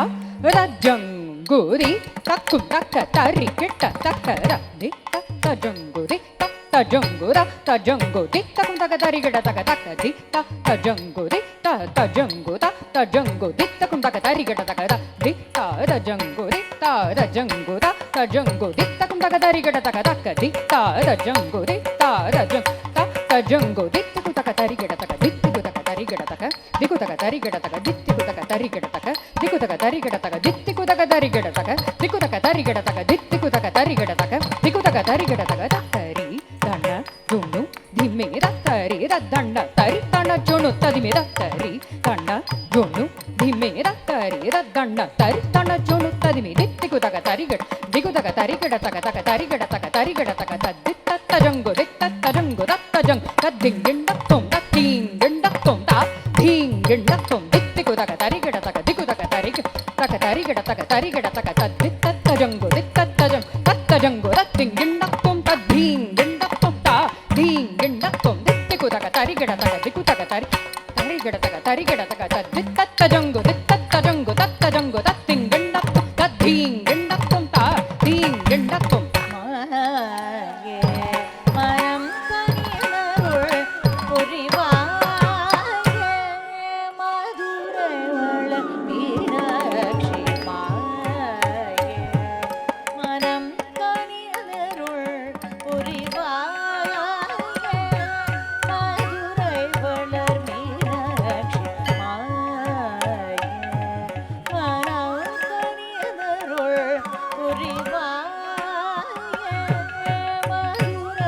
da jang gu ri ta kum ta ka ta ri ke ta ta ka ra di ta ta jang gu ri ta ta jang gu ra ta jang gu di ta kum ta ka ta ri ke ta ta ka ta ka di ta ta jang gu ri ta ta jang gu ta jang gu di ta kum ta ka ta ri ke ta ta ka ra di ta da jang gu ri ta da jang gu ta jang gu di ta kum ta ka ta ri ke ta ta ka ta ka di ta da jang gu ri ta da jang ta jang gu di ta kum ta ka ta ri ke ta ta ka di ta kum ta ka ta ri ke ta ta ka di ku ta ka ta ri ke ta ta ka di ku ta ka ta ri ke ta ta ka di ku ta ka ta ri ke ta ta ka di ku ta ka ta ri ke ta ta ka di ku ta ka ta ri ke ta ta ka di ku ta ka ta ri ke ta ta ka di ku ta ka ta ri ke ta ta ka ta ka ri dana junu dhime da ta ri da dana tari dana junu ta dhime da ta ri dana junu dhime da ta ri da dana tari dana junu ta dhime di ku ta ka ta ri ke ta ta ka ta ka ta ri ke ta ta ka ta ri ke ta ta ka ta di ta ta jango di ta ta jango da ta jang ta ding ding da tom da ding ding da tom da ding ding da tom di ku ta ka ta ri ke ta ta ka di ku ta ka ta ri ke ta ka ta ri ke ta ta ka ta ri ke ta ta ka ta di ta ta jango di ta ta jango da ding ding da tom da ding ding da tom da ding ding da tom di ku ta ka ta ri ke ta ta ka di ku ta ka ta ri ke ta ta ka ta ri ke ta ta ka ta di ta ta jango da ding ding da tom da ding ding da tom da ding ding da tom மாயே மனம் கனிந்தருள் புரிவாயே மதுரை வளர் மீனாட்சி மாயே மனம் கனிந்தருள் புரிவாயே மதுரை வளர் மீனாட்சி மாயே மனம் கனிந்தருள் புரிவாயே Madurai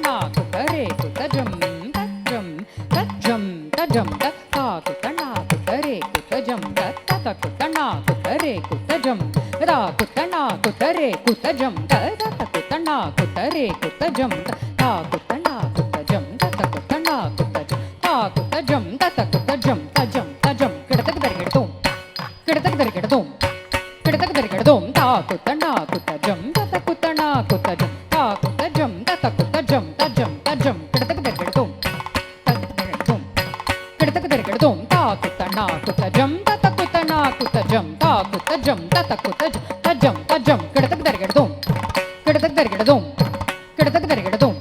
na kuta re kuta jam tajam ta ta kuta na kuta re kuta jam ta ta kuta na kuta re kuta jam ra kuta na kuta re kuta jam ta ta kuta na kuta re kuta jam ta kuta na kuta jam ta kuta na kuta jam ta kuta jam ta kuta jam ta jam kidatak darigedum kidatak darigedum kidatak darigedum ta kuta na kuta jam ta kuta na kuta jam ta kuta jam ta kuta jam ta jam kidatak darigedum kidatak darigedum ta kuta na kuta jam ta kuta na kuta jam ta kuta jam ta kuta jam ta jam kidatak darigedum kidatak darigedum kidatak darigedum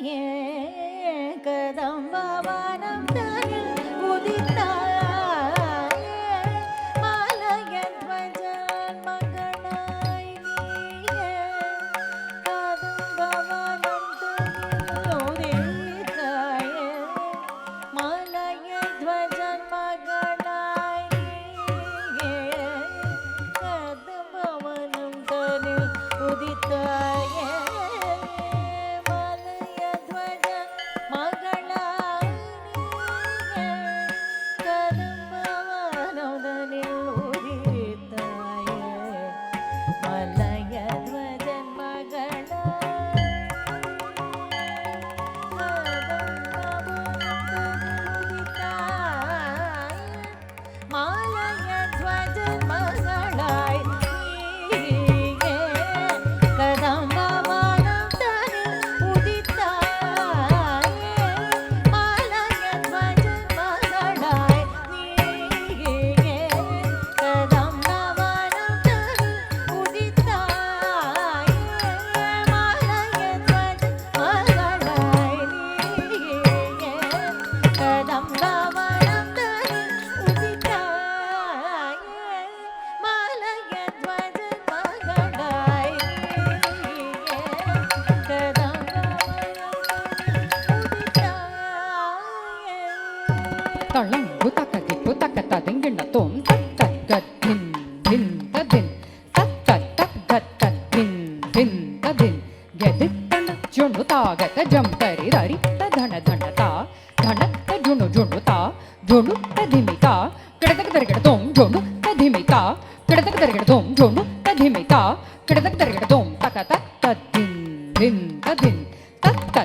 Yeah. தளங்கு தக்க திப்பு தக்க ததிங்கிண்ண தோம் தக்க கத்தின் தின் ததின் தக்க தக்க தின் தின் ததின் கெதித்தன ஜுணு தாகத ஜம் தரி ரரி தன தன தா தனத்த ஜுணு ஜுணு தா ஜுணு ததிமிதா கிடதக தரிகிட தோம் ஜுணு ததிமிதா கிடதக தரிகிட தோம் ஜுணு ததிமிதா கிடதக தரிகிட தோம் தக்க தக்க தின் தின் ததின் தக்க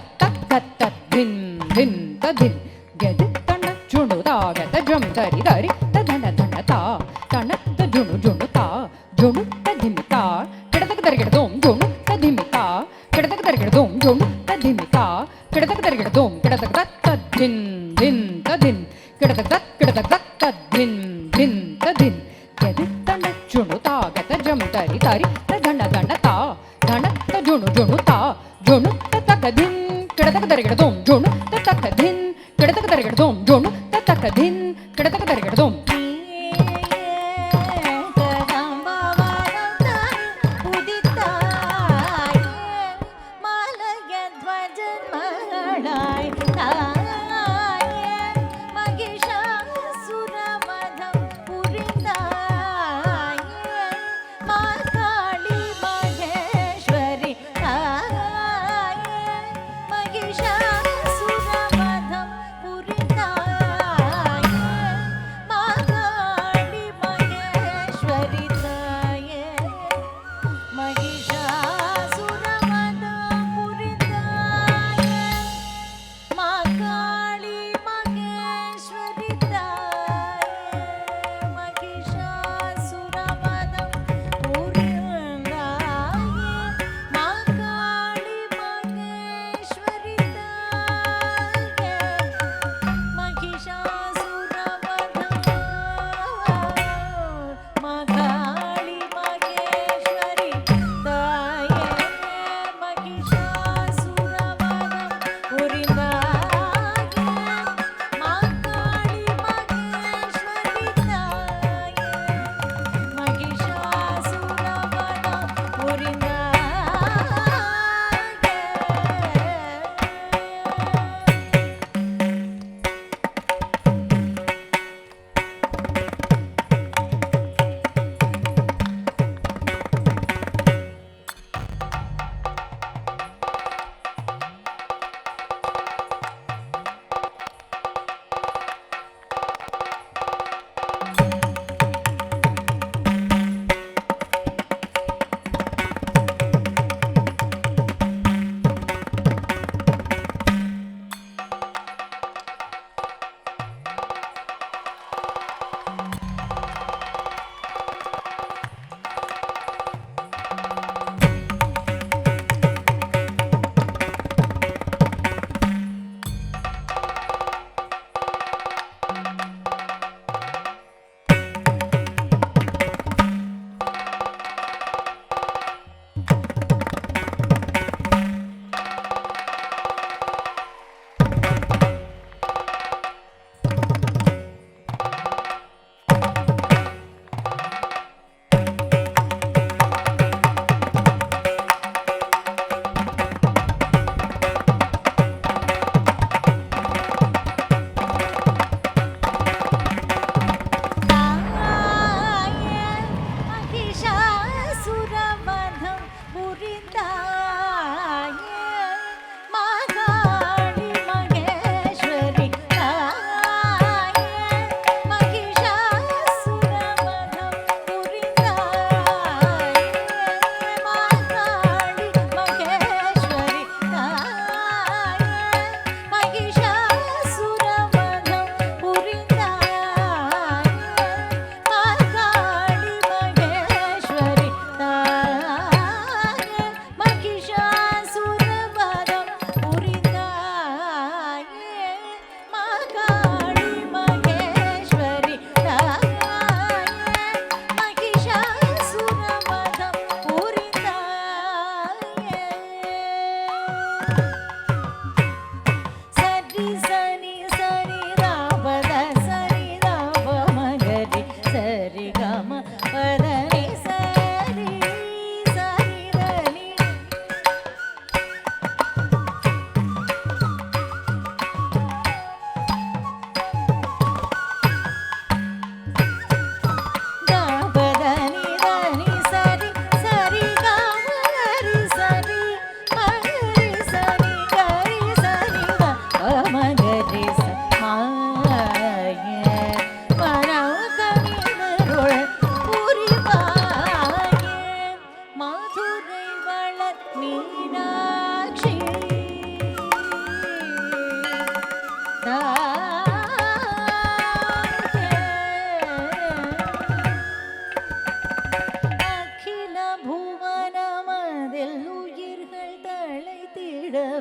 தக்க தின் தின் ததின் கெதித்தன ஜுணு தாகத ஜம் தரி ரரி தன தன தா தனத்த ஜுணு ஜுணு தா ஜுணு ததிமிதா கிடதக தரிகிட தோம் ஜுணு ததிமிதா கிடதக தரிகிட தோம் ஜுணு ததிமிதா கிடதக தரிகிட தோம் கிடதக தக்க தின் தின் ததின் கிடதக தக்க தின் தின் ததின் கெதித்தன ஜுணு தாகத ஜம் தரி தரி தன தன தா தனத்த ஜுணு ஜுணு தா ஜுணு தக்க தின் கிடதக தரிகிட தோம் ஜுணு தக்க தின் கிடதக தரிகிட தோம் ஜுணு தக்க தின் கிடதக தரிகிட தோம் மகிஷாசுரவதம் புரிந்தாயே மாகாளி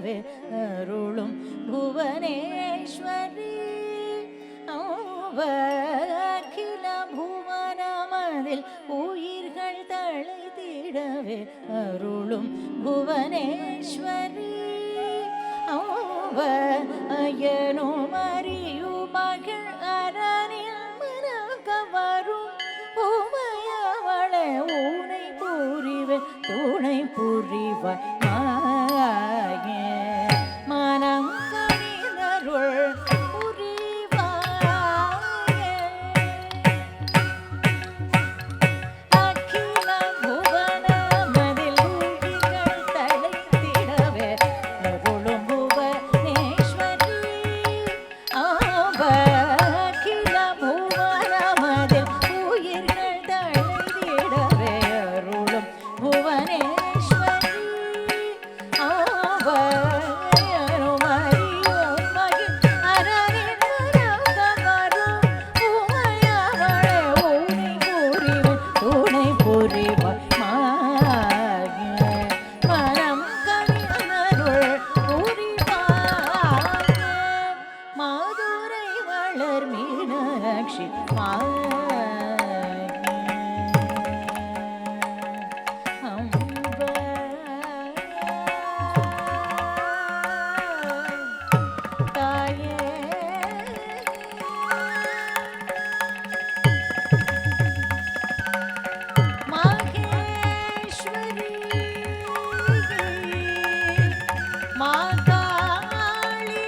தழைத்திடவே அருளும் புவனேஸ்வரி அகில புவனமதில் உயிர்கள் தழைத்திடவே அருளும் புவனேஸ்வரி அயனும் அறியும் மகள் அரணில் மனகவரும் உமையவளே ஊனை புரிவே துணை புரிவாய் மாயே மனம் கணிதருள் புரிவாயே அகில புவனமதில் உயிர்கள் தழைத்திடவே அருளும் புவனேஸ்வரி அகில புவனமதில் உயிர்கள் தழைத்திடவே அருளும் புவனேஸ்வரி அயனும் அறியும் மகிழ் அரணின் மனகவரும் உமையவளே ஊனை புரிவன் துணை புரிவாய் மாயே மனம் கனிதருள் புரிவாயே மதுரை வளர் மீனாட்சி மகேஸ்வரி மாகாளி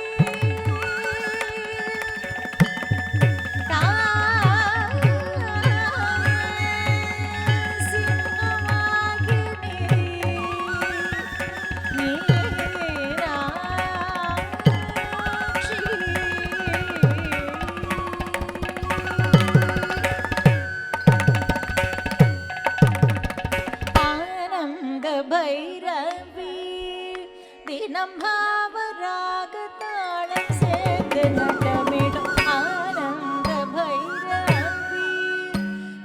ஆனந்த பைரவி தினம் பாவராக தாளம் சேர்ந்து நட்டமிடும் ஆனந்த பைரவி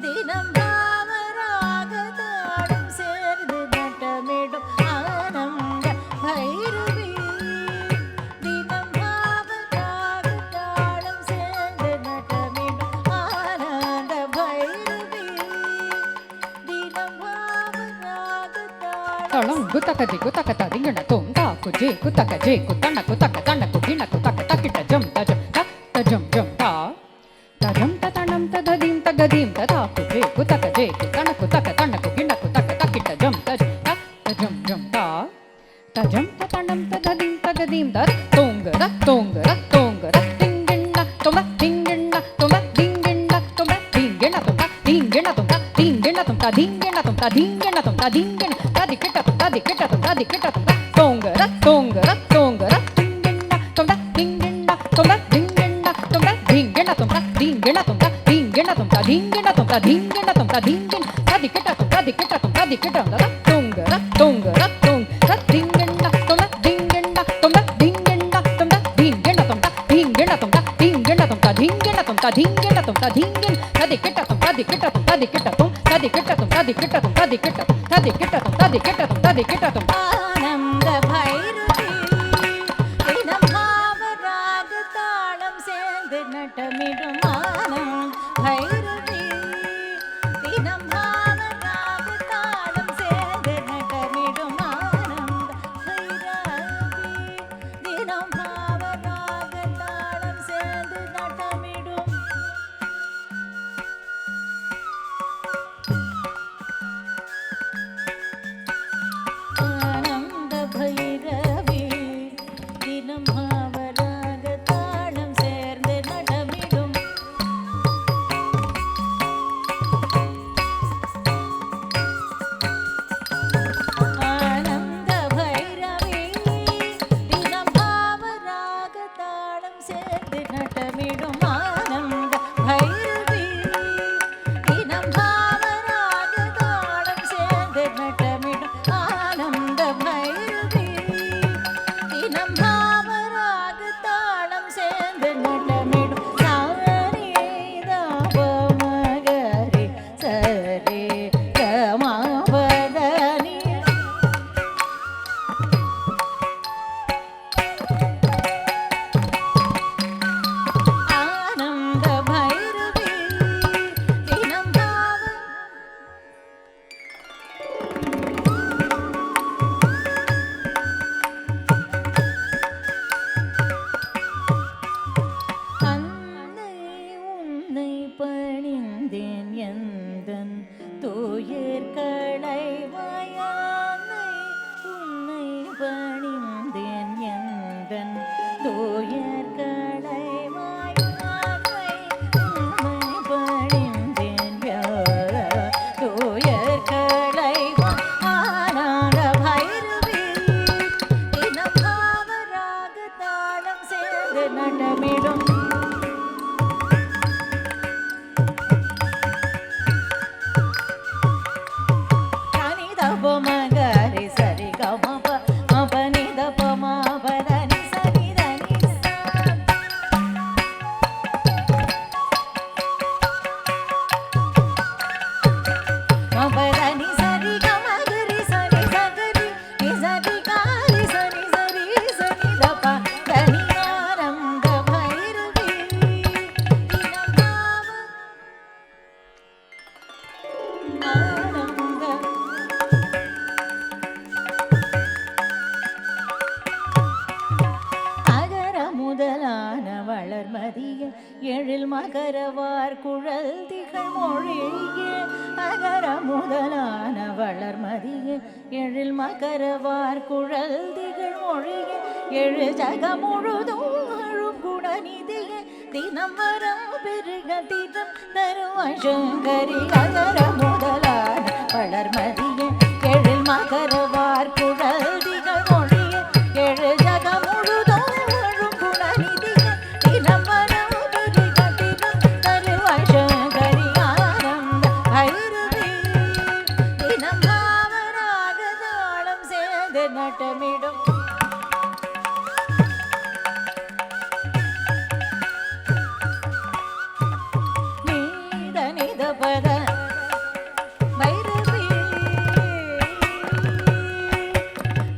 தினம் பாவராக தாளம் சேர்ந்து நட்டமிடும் ஆனந்த பைரவி தினம் பாவராக தாளம் சேர்ந்து நட்டமிடும் ஆனந்த பைரவி தினம் பாவராக தாளம் தளம் குத்தகதி குத்தக ததிங்கண தோம் தா குஜே குத்தக ஜே குத்தண்ண குத்தக தண்ண குதின குத்தக தக்கிட்ட ஜம் தஜம் தஜம் ஜம் தா தஜம் ததனம் தததீம் தகதீம் ததா குஜே குத்தக ஜே குத்தண்ண குத்தக தண்ண குதின குத்தக தக்கிட்ட ஜம் தஜம் ஜம் தா தஜம் ததனம் தததீம் தகதீம் தர தோங்கர தோங்கர தோங்கர திங்கிண்ண தொம திங்கிண்ண தொம திங்கிண்ண தொம திங்கிண்ண தொம திங்கிண்ண தொம திங்கிண்ண தொம திங்கிண்ண தொம திங்கிண்ண தொம திங்கிண்ண ததி கிட்ட தோங்கர தோங்கர தோங்கர திங்கிண்ண தொம திங்கிண்ண தொம திங்கிண்ண தொம திங்கிண்ண தொம திங்கிண்ண தொம திங்கிண்ண தொம திங்கிண்ண தொம திங்கிண்ண தொம திங்கிண்ண ததி கிட்ட தோங்கர தோங்கர தோங்கர திங்கிண்ண தொம திங்கிண்ண தொம திங்கிண்ண தொம திங்கிண்ண தொம திங்கிண்ண தொம திங்கிண்ண தொம திங்கிண்ண தொம திங்கிண்ண தொம திங்கிண்ண ததி கிட்ட ஆனந்த பைரவி தினம் பாவராக தாளம் சேர்ந்து நட்டமிடும் ஆனந்த பைரவி தினம் பாவராக தாளம் சேர்ந்து நட்டமிடும் ஆனந்த பைரவி தினம் பாவராக தாளம் சேர்ந்து நட்டமிடும் ஆனந்த மகரி சரி கமப மபனி தப மபதனி சரி தனி மபதனி சரி கமகரி சரி சகரி நிசரி காரி சரி சரி சரி தப தனி ஆனந்த பைரவி தினமாவ ஆனந்த அகர முதலான வளர்மதிய எழில் மகரவார் குழல் திகழ் மொழியே அகர முதலான வளர்மதிய எழில் மகரவார் குழல் திகழ் மொழியே எழு ஜக முழுதும் அழும் குணநிதியே தினம் வரம் பெருக தினம் தருவசங்கரி அகர முதலான வளர்மதிய எழில் மகரவார் குழல் திகழ் மொழியே எழு ஜக முழுதும் அழும் குணநிதியே தினம் வரம் பெருக தினம் தருவசங்கரி ஆனந்த பைரவி தினம் பாவராக தாளம் சேர்ந்து நட்டமிடும் நீத நித பத பைரவி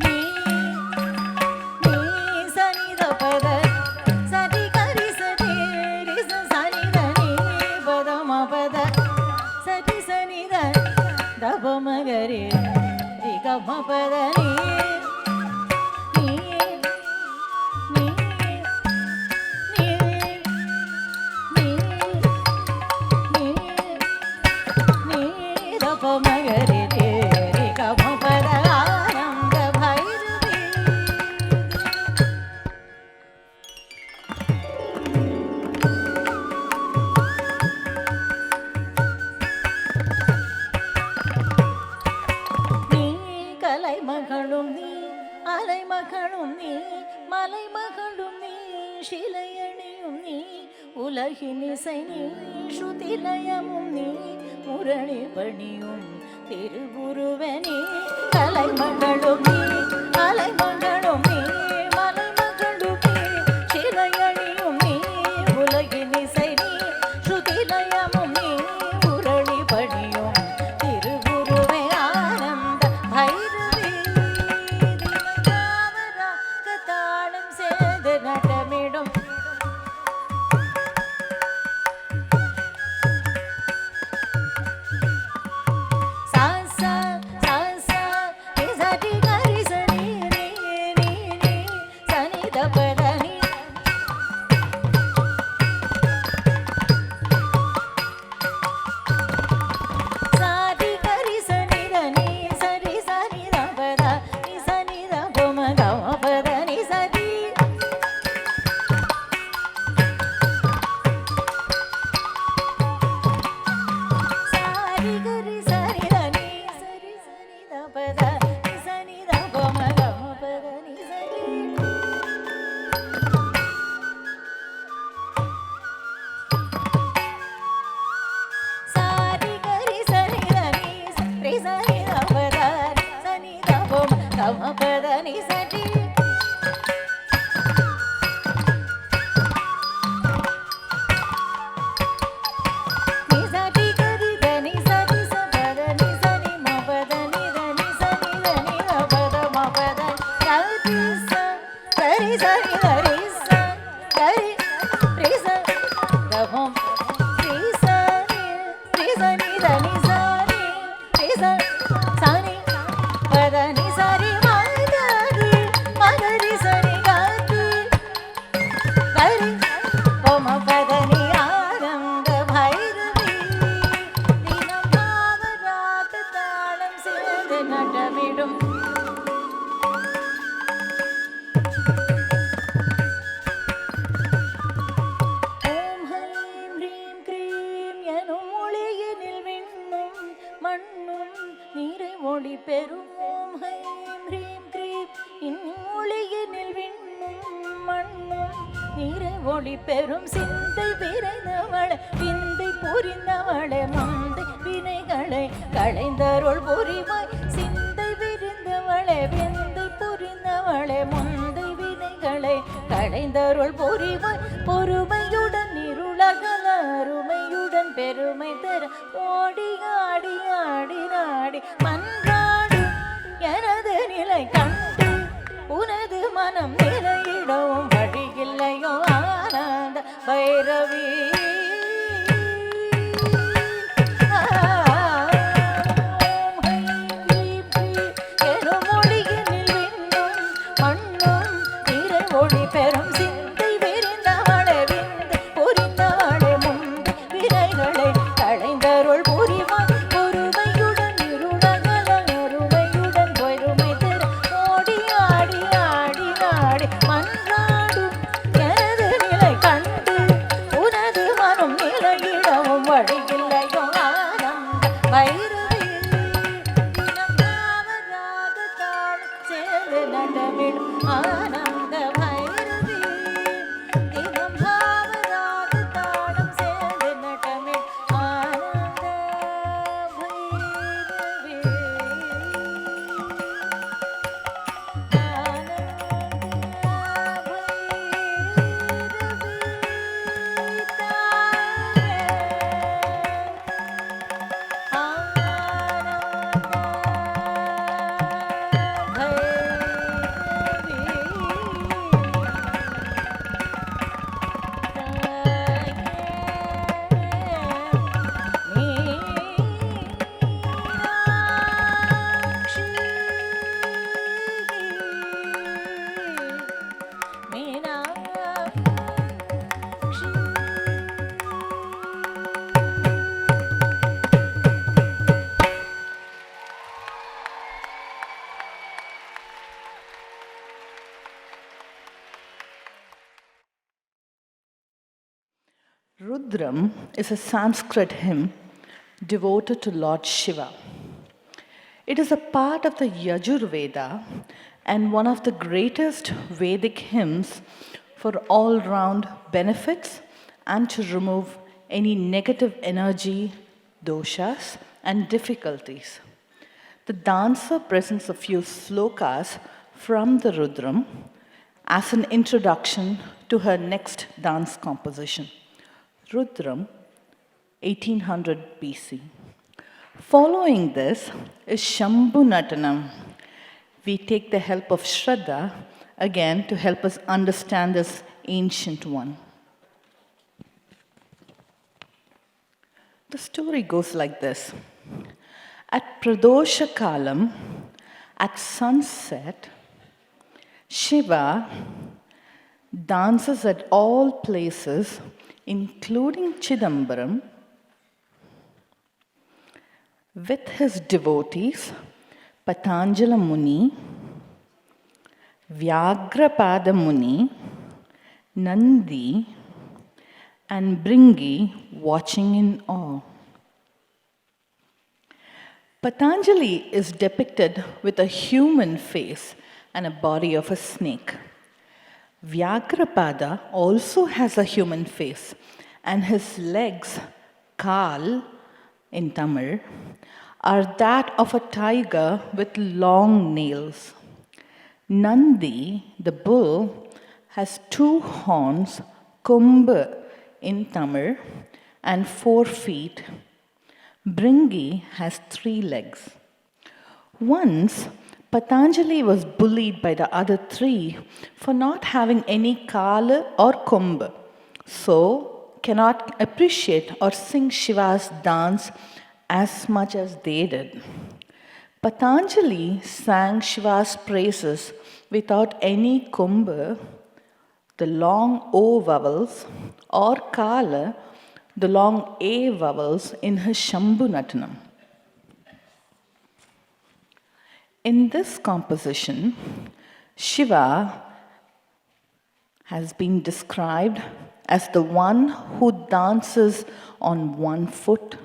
நீ நீ சனித பத சரி கரி சரி ரிச சனித நீ பத மபத சரி சனித தப மகரி ரிக மபத நீ நீ நீ நீ நீ நீ தப மகரி ரிக மபத ஆனந்த பைரவி நீ கலைமகளும் நீ அலைமகளும் நீ மலைமகளும் நீ சிலையணியும் நீ உலகின் இசை நீ ஸ்ருதிலயமும் நீ முரளி பணியும் திருவுருவனே கலைமகளும் நீ அலைமகளும் நீ மலைமகளும் நீ சிலையணியும் நீ உலகின் இசை நீ ஸ்ருதிலயமும் நீ முரளி பணியும் திருவுருவே ஆனந்த பைரவி தினகாவராக தாளம் சேர்ந்து நட்டமிடும் சா சா சா சா நிசரி கரி சனி நீ நீ நீ சனி தபதனி சாரி கரி சனி தனி சரி சனி தபத நி சனி தப மக மபத நி சரி சாரி கரி சனி தனி சரி சனி தபத நி சனி தப மக மபத நி சரி சாரி கரி சனி தனி சரி சனி தபத நி சனி தப மக மபத நி சரி நி சரி கரி தனி சரி சபத நி சனி மபத நி தனி சனி தனி தபத மபத சரி ச சரி சரி சரி ச சரி ரி ச தபம் ரி ச ரி சனி தனி சனி ரி ச சனி பத நி சரி மகரி மகரி சனி கரி கரி பம பத நி ஆனந்த பைரவி தினம் பாவராக தாளம் சேர்ந்து நட்டமிடும் ஓம் ஹரீம் ஹ்ரீம் க்ரீம் எனும் ஒளியினில் விண்ணும் மண்ணும் நீரை ஒளி பெறும் ஓம் ஹரீம் ஹ்ரீம் க்ரீம் இன்னும் ஒளியினில் விண்ணும் மண்ணும் நீரை ஒளி பெறும் சிந்தை விரைந்தவளை விந்தை புரிந்தவளை மந்தை வினைகளை களைந்தருள் புரிவாய் சிந்தை களைந்தருள் புரிவாய் பொறுமையுடன் இருளகல அருமையுடன் பெருமை தர ஓடி ஆடி ஆடி நாடி மன்றாடு எனது நிலை கண்டு உனது மனம் நிலையிடவும் வழியில்லையோ ஆனந்த பைரவி பெரும் சிந்தை விரிந்தவளே விந்தை புரிந்தவளே முந்தை வினைகளை களைந்தருள் புரிவாய் பொறுமையுடன் இருளகல அருமையுடன் பொறுமை தர ஓடி ஆடி ஆடி நாடி மன்றாடும் எனது நிலை கண்டு உனது மனம் நிலையிடவும் வழியில்லையோ ஆனந்த பைரவி தினமாவதாக தாழ் சேர்ந்து நடமிடும் ஆனந்த பைரவி தினம் பாவதாக தாளம் சேர்ந்து நடமிடும் ஆனந்த Bhairavi Rudram is a Sanskrit hymn devoted to Lord Shiva. It is a part of the Yajurveda and one of the greatest Vedic hymns for all round benefits and to remove any negative energy, doshas, and difficulties. The dancer presents a few slokas from the Rudram as an introduction to her next dance composition. Rudram, 1800 BC. Following this is Shambhu Natanam. We take the help of Shraddha again to help us understand this ancient one. The story goes like this. At Pradosha Kalam, at sunset, Shiva dances at all places, including Chidambaram, with his devotees, Patanjala Muni, Vyagrapada Muni, Nandi, and Bringi watching in awe. Patanjali is depicted with a human face and a body of a snake. Vyagrapada also has a human face, and his legs, Kal in Tamil, are that of a tiger with long nails. Nandi, the bull, has 2 horns, Kumbh in Tamil, and 4 feet. Bringi has 3 legs. Once, Patanjali was bullied by the other 3 for not having any Kala or Kumbh, so cannot appreciate or sing Shiva's dance as much as they did. Patanjali sang Shiva's praises without any Kumbh, the long O vowels, or Kala, the long A vowels in his Shambhu Natanam. In this composition, Shiva has been described as the one who dances on one foot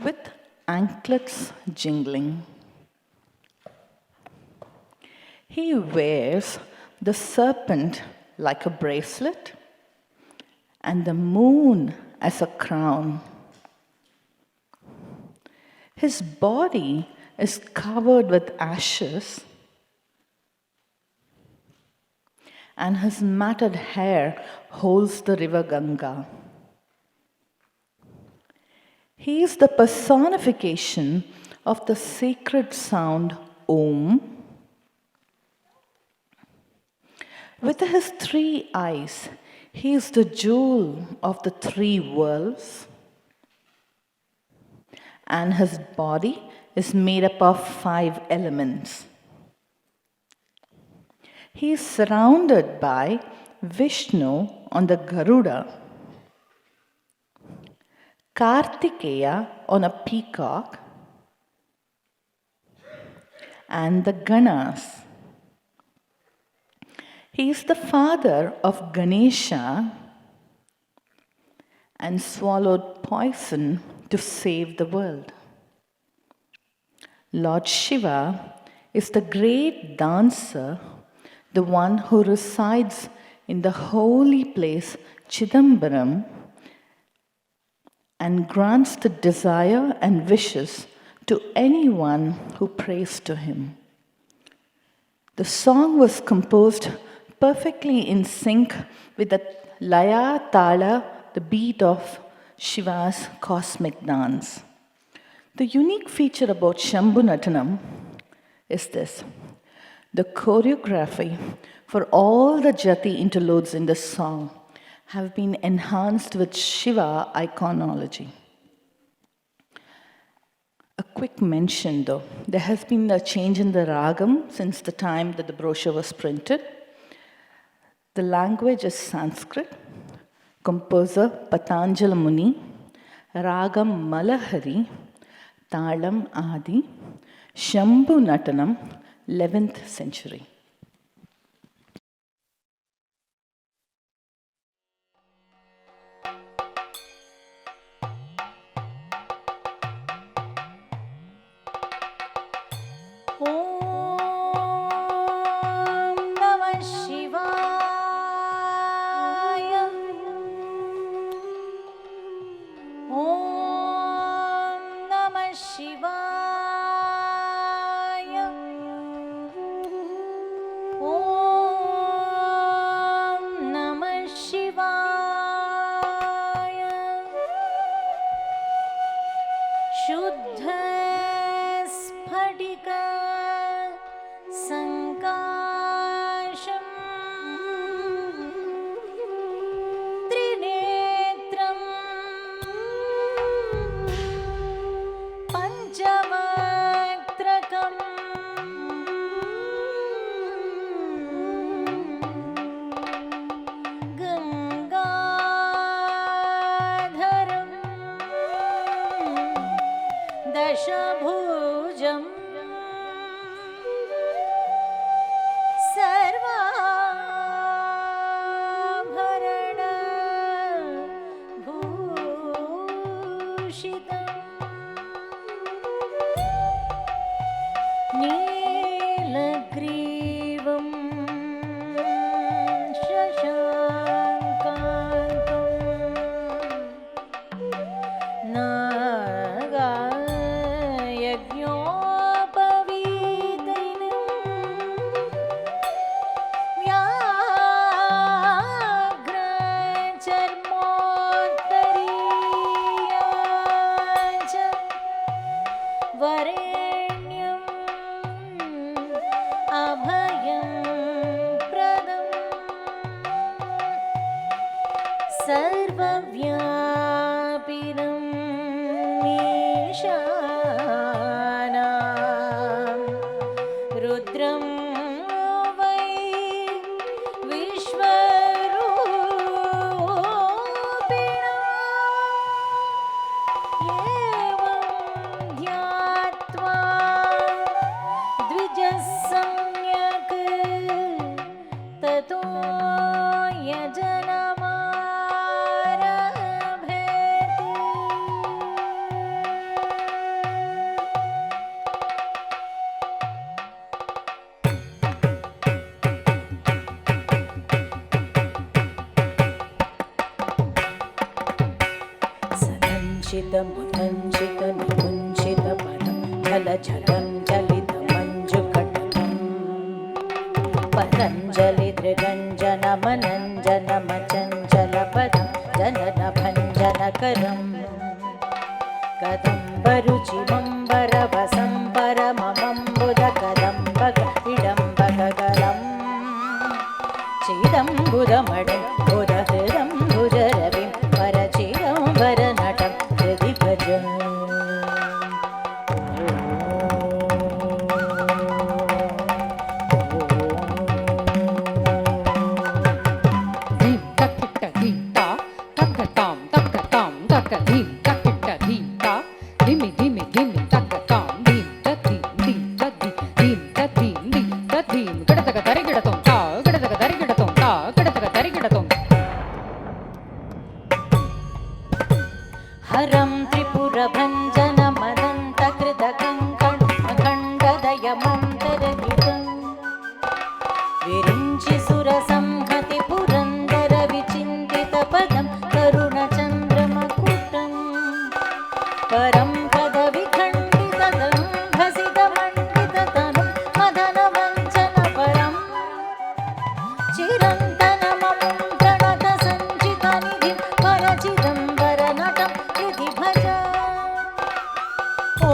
with anklets jingling. He wears the serpent like a bracelet and the moon as a crown. His body is covered with ashes, and his matted hair holds the river Ganga. He is the personification of the sacred sound Om. With his 3 eyes, he is the jewel of the 3 worlds, and his body is made up of 5 elements. He is surrounded by Vishnu on the Garuda, Kartikeya on a peacock, and the Ganas. He is the father of Ganesha and swallowed poison to save the world. Lord Shiva is the great dancer, the one who resides in the holy place Chidambaram and grants the desire and wishes to anyone who prays to him. The song was composed perfectly in sync with the Laya Tala, the beat of Shiva's cosmic dance. The unique feature about Shambhunatanam is this: the choreography for all the jati interludes in the song have been enhanced with Shiva iconology. A quick mention though, there has been a change in the ragam since the time that the brochure was printed. The language is Sanskrit, composer Patanjala Muni, ragam Malahari, talam Adi, Shambhunatanam, 11th century. Om Namah Shivaya. Om Namah Shivaya. Om Namah Shivaya. Shuddha Sphatika Sankasham Trinetram Panchavaktrakam Gangadharam Dashabhujam Sarvabharana Bhushitam Nilagrivam Shashankantam Varenyam Abhayam Pradam Sarvavyapinam Ishanam Rudram Vai Vishwarupinam Evam Dhyatva Dvijasamyak Tato Mutanchita nikunchita param jala jalam jalita manju katam Patanjali दृगञ्जनमनञ्जनमचञ्चलपदं जननभञ्जनकरम् कदम्बरुचिमम्बरवसं परममम्बुदकदम्बकविडम्बकगलम् चिदम्बुदमणिं बुधहृदं भुजरविं परचिदम्बरनटं हृदि भज हरं त्रिपुरभञ्जनमदन्तकृतकङ्कणमखण्डदयमन्तरगिरं विरिञ्चि सुरसंहति पुरन्दरविचिन्तितपदं करुणचन्द्रमकुटं परं पदविखण्डिततं भसितमण्डिततनुं मदनवञ्चनपरं चिरन्तनममुं प्रणतसञ्चितनिधिं परचिदम्बरनटं हृदि भज ओ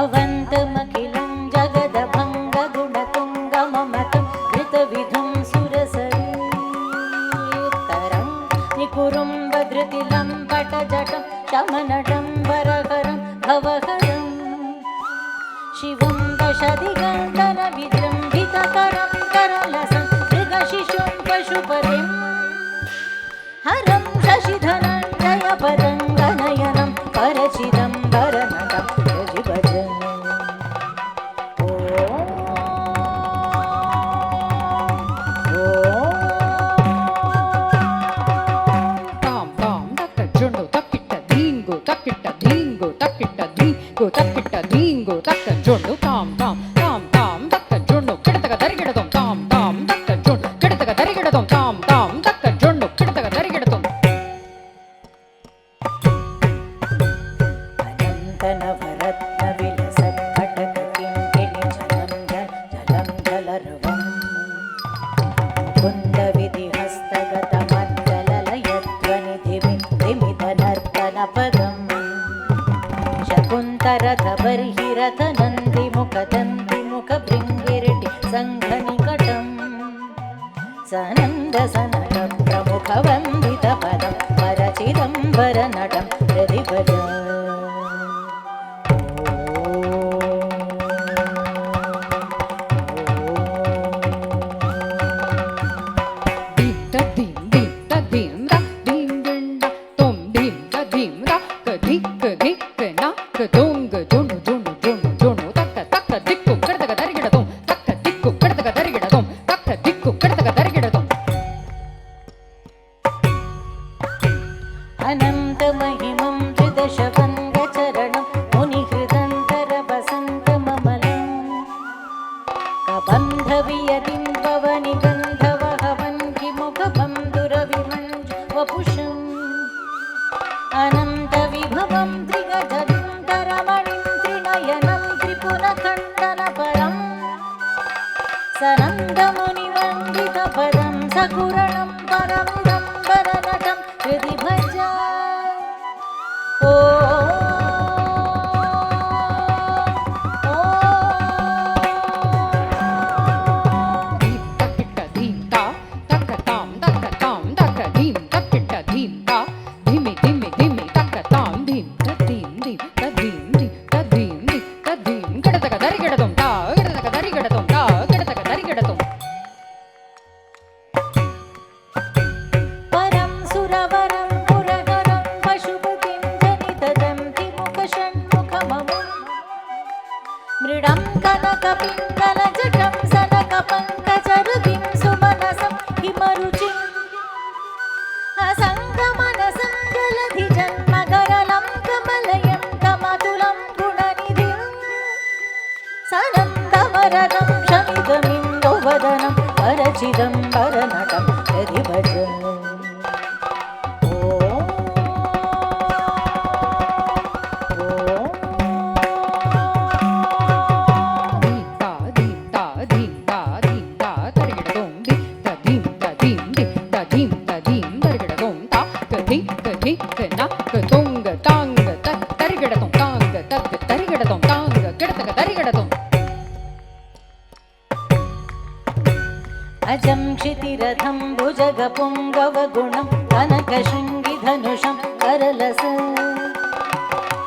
अवन्तमखिलं जगदभङ्गगुणतुङ्गममतं धृतविधुं सुरसरीतरं निकुरुम्बधृतिलं पटजटं शमनटं वरहरं भवहरं शिवं दशदिगन्तनविजृम्भितकरं करलसं मृगशिशुं पशुपतिं हरं शशिधनञ्जयपदङ्गनयनं परचिदम्बरनटं हृदि भज शकुन्तरथबर्हिरथनन्दिमुखदन्तिमुखभृङ्गिरिटि सङ्घनिकटं सनन्दसनटप्रमुखवन्दितपदं परचिदम्बरनटं हृदि भज अनन्तमहिमं त्रिदशवङ्गचरणं मुनिहृदन्तरवसन्तममलं कबन्धवियतिं पवनिगन्धवहवन्किमुखबन्धुरविमञ्च वपुषम् अनन्तविभवं त्रिगजन्तरमणिं त्रिनयनं त्रिपुरखण्डनपरं सनन्दमुनिवन्दितपदं सकुरणं परमिदम्बरनटं हृदि भज ओ परं सुरवरं पुरगरं पशुपतिं जनितदं त्रिमुखषण्मुखममुं मृडं कनकपिङ्गलजटं सनकपङ्कजरुधिं सुमनसं हिमरुचिम् असङ्गं परचिदम्बरनटं हृदि भज अजं क्षितिरथं भुजगपुङ्गवगुणं कनकशृङ्गिधनुषं करलस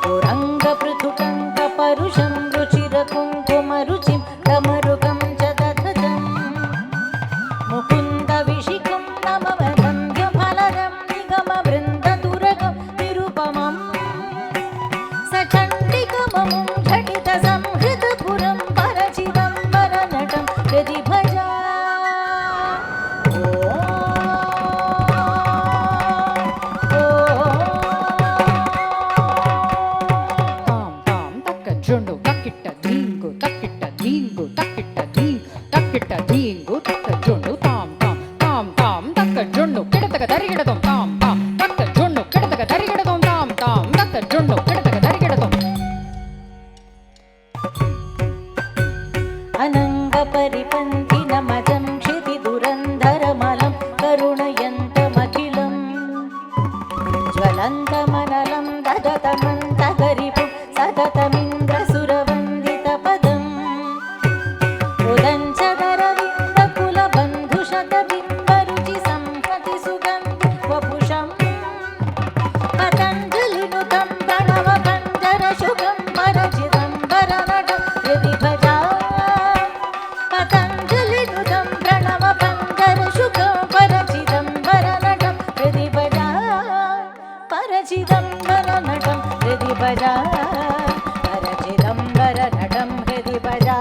तुरङ्गपृथुकङ्कपरुषं रुचिरकुङ्कुमरुचिं कमरुकं च दधतं मुकुन्दविशिखं नमवदन्ध्यफलदं निगमवृन्ददुरगं निरुपमम् सचण्डिकममुं झटितसंहृतपुरं परचिदम्बरनटं हृदि भजा జొండు తక్కిట్ట ధీంగు తక్కిట్ట ధీంగు తక్కిట్ట ధీం తక్కిట్ట ధీంగు తక్క జొండు తాం తాం తాం తాం తక్క జొండు కిడతక దరిగిడదం తాం తాం తక్క జొండు కిడతక దరిగిడదం తాం తాం తక్క జొండు కిడతక దరిగిడదం अनङ्गपरिपन्थिनमजं क्षितिदुरन्धरमलं करुणयन्तमखिलं ज्वलन्तमनलं ददतमन्तगरिपुं सततमिन्द्रसुरवन्दितपदम् उदञ्चदरविन्दकुलबन्धुशतबिम्बरुचिसंहति सुगन्धिवपुषम् पतञ्जलिनुतं प्रणवकण्ठरशुकं परचिदम्बरनटं हृदि भजा पतञ्जलिनुतं प्रणवकण्ठरशुकं परचिदम्बरनटं हृदि भजा परचिदम्बरनटं हृदि भजा परचिदम्बरनटं हृदि भजा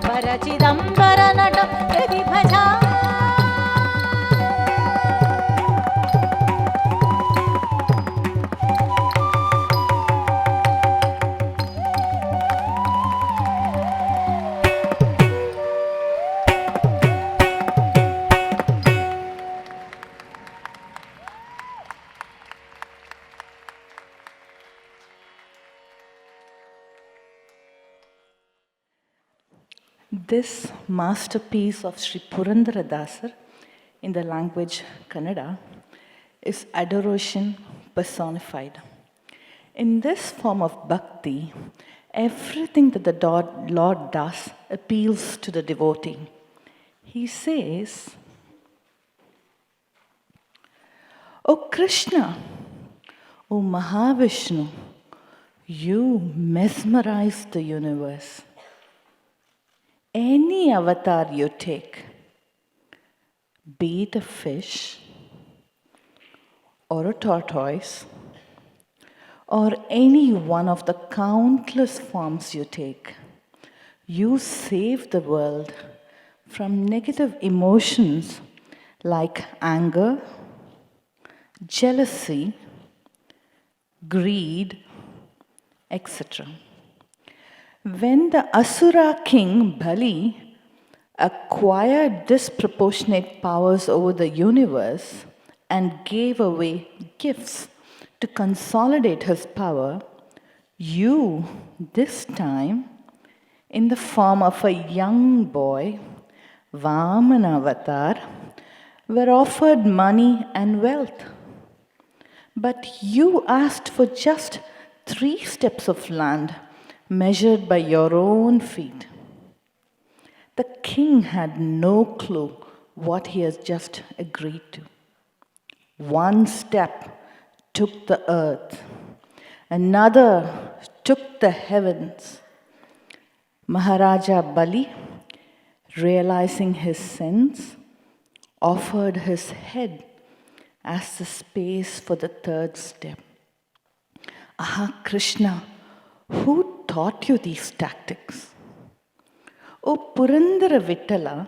परचिदम्बरनटं हृदि भजा This masterpiece of Sri Purandaradasar in the language Kannada is adoration personified. In this form of bhakti, everything that the Lord does appeals to the devotee. He says, O Krishna, O Mahavishnu, you mesmerize the universe. Any avatar you take, be it a fish or a tortoise or any one of the countless forms you take, you save the world from negative emotions like anger, jealousy, greed, etc. When the Asura king Bali acquired disproportionate powers over the universe and gave away gifts to consolidate his power, you, this time, in the form of a young boy, Vamana Avatar, were offered money and wealth. But you asked for just 3 steps of land measured by your own feet. The king had no clue what he has just agreed to. 1 step took the earth, another took the heavens. Maharaja Bali, realizing his sins, offered his head as the space for the 3rd step. Aha, Krishna, who taught you these tactics? O Purandara Vittala,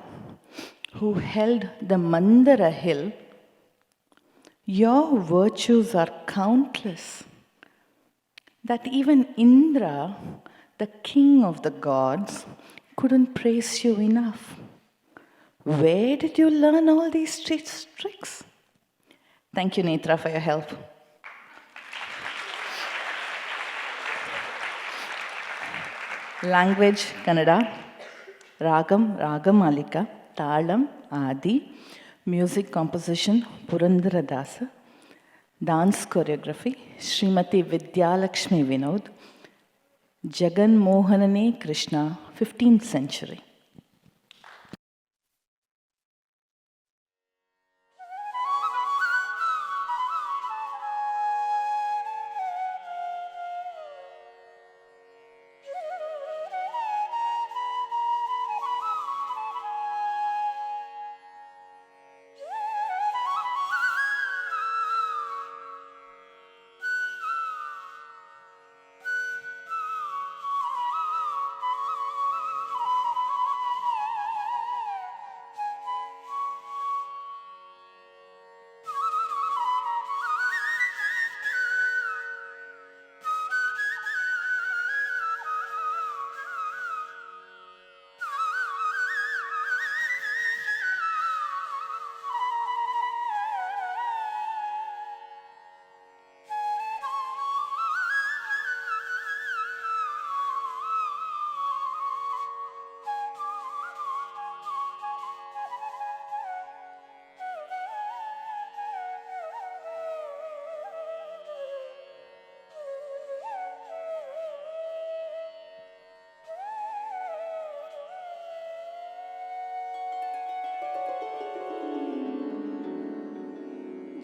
who held the Mandara hill, your virtues are countless, that even Indra, the king of the gods, couldn't praise you enough. Where did you learn all these street tricks? Thank you, Netra, for your help. Language, Kannada. Ragam, Ragamalika. Talam, Adi. Music composition, Purandara Dasa. Dance choreography, Srimati Vidyalakshmi Vinod. Jagan Mohanane Krishna, 15th century.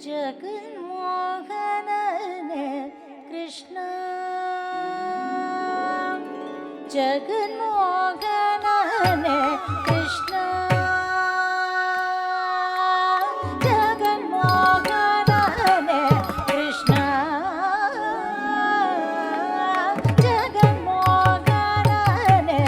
जगन्मोहनने Krishna जगन्मोहनने Krishna जगन्मोहनने Krishna जगन्मोहनने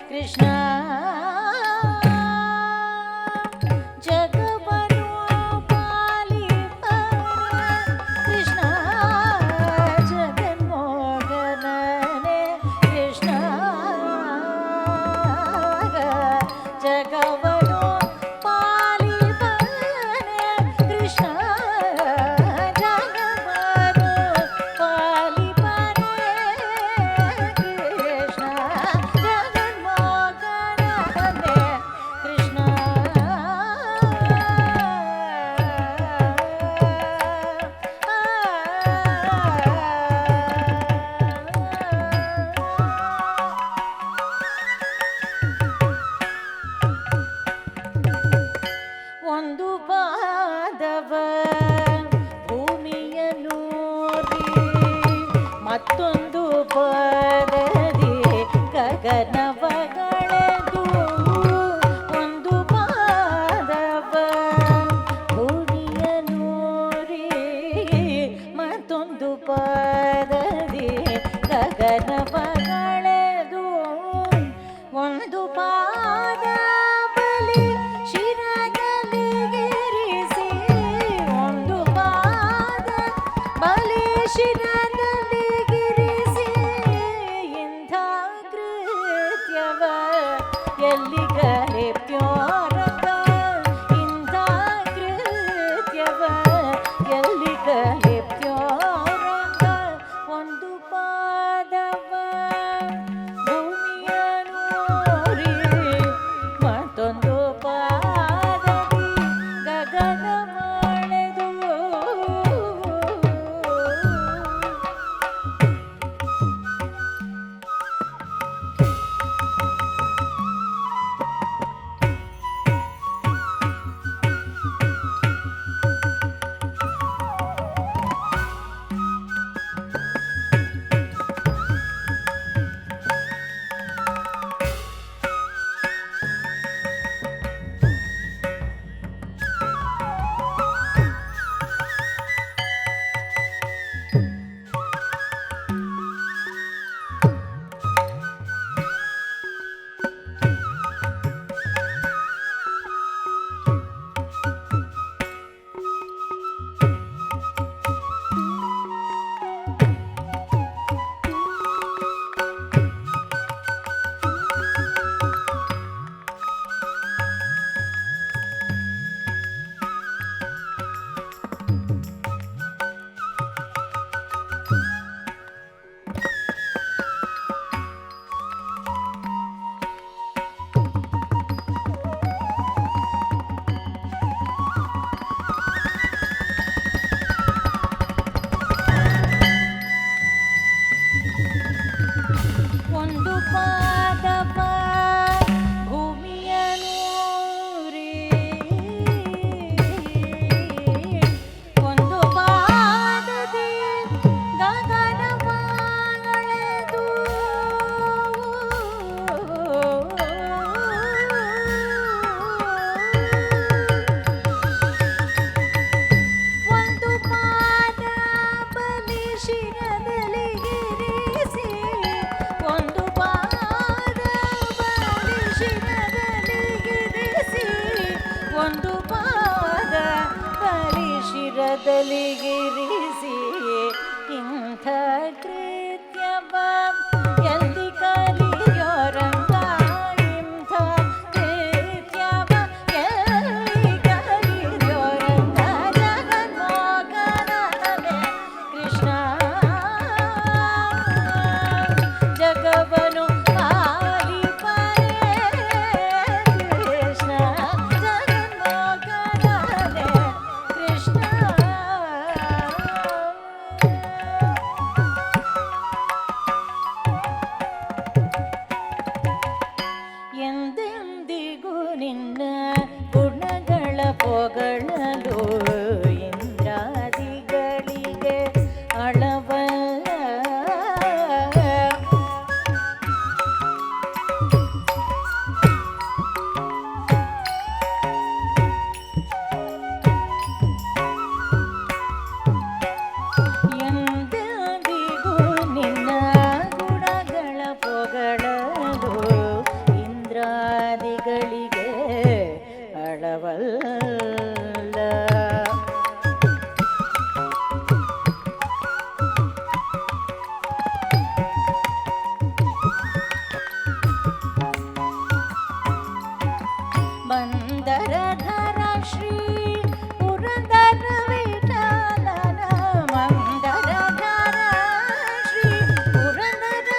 Krishna ಕಲಿಪ್ಯೋರಂಗ ಇಂಥ ಕೃತ್ಯವ ಎಲ್ಲಿ ಕಲಿಪ್ಯೋರಂಗ ಒಂದು ಪಾದವ ಭೂಮಿಯ ನೋರಿ ಮತ್ತೊಂದು ಪಾದವಿ ಗಗನ ಮಳೆದು ಒಂದು ಪಾದವ ಭೂಮಿಯ ನೋರಿ ಒಂದು ಪಾದದಿ ಗಗನ ಮಳೆದು ಒಂದು ಪಾದ ಬಲಿ ಶಿರದಲಿಗಿರಿಸಿ ಒಂದು ಪಾದ ಬಲಿ ಶಿರದಲಿಗಿರಿಸಿ ಒಂದು ಪಾದ ಬಲಿ ಶಿರದಲಿಗಿರಿಸಿ ಇಂಥ ಕೃತ್ಯವ ಎಲ್ಲಿ ಕಲಿಯೋರಂಗ ಇಂಥ ಕೃತ್ಯವ ಎಲ್ಲಿ ಕಲಿಯೋರಂಗ ಜಗನ್ಮೋಹನನೇ ಕೃಷ್ಣ ಜಗವನು ಪಾಲಿಪರೇ ಕೃಷ್ಣ ಜಗನ್ಮೋಹನನೇ ಕೃಷ್ಣ ಎಂದೆಂದಿಗೂ ನಿನ್ನ ಗುಣಗಳ ಪೊಗಳಲು ಇಂದ್ರಾದಿಗಳಿಗೆ ಅಳವಲ್ಲ ಎಂದೆಂದಿಗೂ ನಿನ್ನ ಗುಣಗಳ ಪೊಗಳಲು ಇಂದ್ರಾದಿಗಳಿಗೆ ಅಳವಲ್ಲ ಮಂದರಧರ ಶ್ರೀ ಪುರಂದರ ವಿಠಲನ ಮಂದರಧರ ಶ್ರೀ ಪುರಂದರ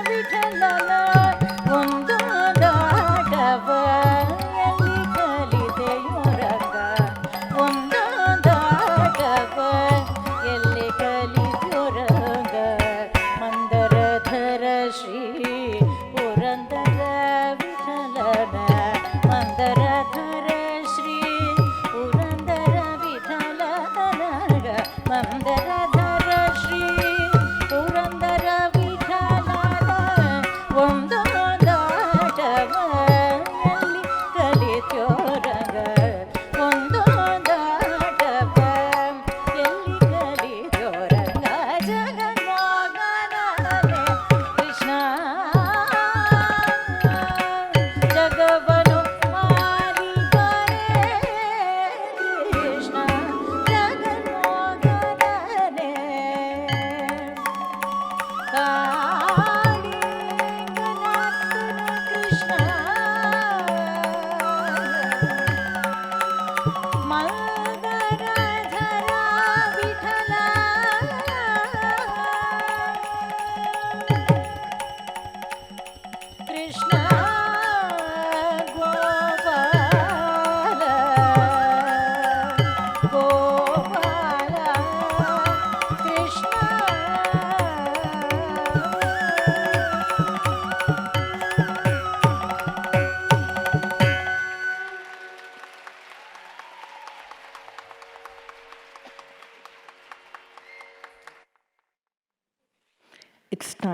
ವಿಠಲನ ಒಂದು ದಾಟವ ಎಲ್ಲಿ ಕಲಿದೆಯೋ ರಂಗ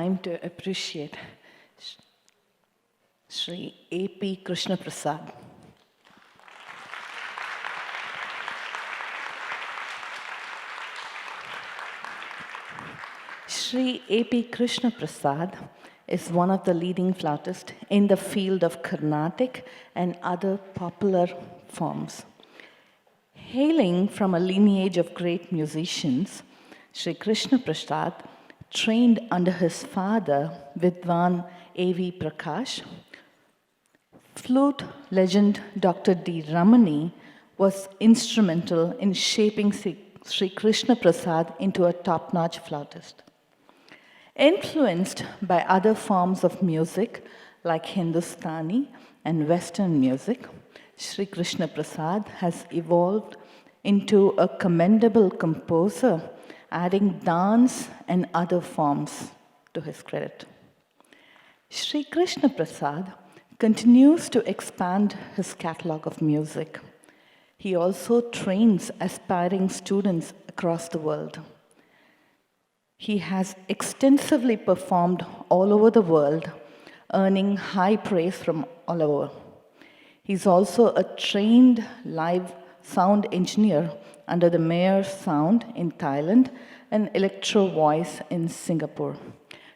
time to appreciate Sri A.P. Krishna Prasad. Sri A.P. Krishna Prasad is one of the leading flautists in the field of Carnatic and other popular forms. Hailing from a lineage of great musicians, Sri Krishna Prasad trained under his father, Vidwan A.V. Prakash. Flute legend Dr. D. Ramani was instrumental in shaping Sri Krishna Prasad into a top-notch flautist. Influenced by other forms of music like Hindustani and Western music, Sri Krishna Prasad has evolved into a commendable composer, adding dance and other forms to his credit. Sri Krishna Prasad continues to expand his catalog of music. He also trains aspiring students across the world. He has extensively performed all over the world, earning high praise from all over. He's also a trained live sound engineer under the Mayor Sound in Thailand and Electro Voice in Singapore.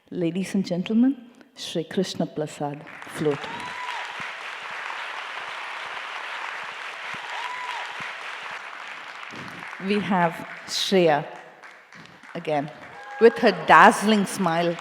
Ladies and gentlemen, Sri Krishna Prasad, flute. We have Shreya again with her dazzling smile.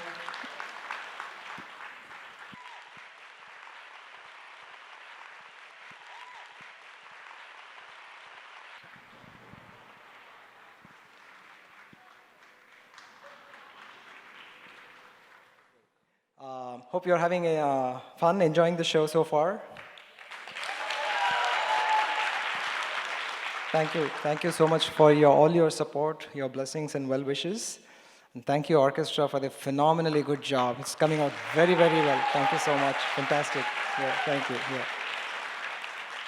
Hope you're having fun enjoying the show so far. Thank you so much for all your support, your blessings and well wishes. And thank you, orchestra, for the phenomenally good job. It's coming out very, very well. Thank you so much. Fantastic. Yeah, thank you. Yeah.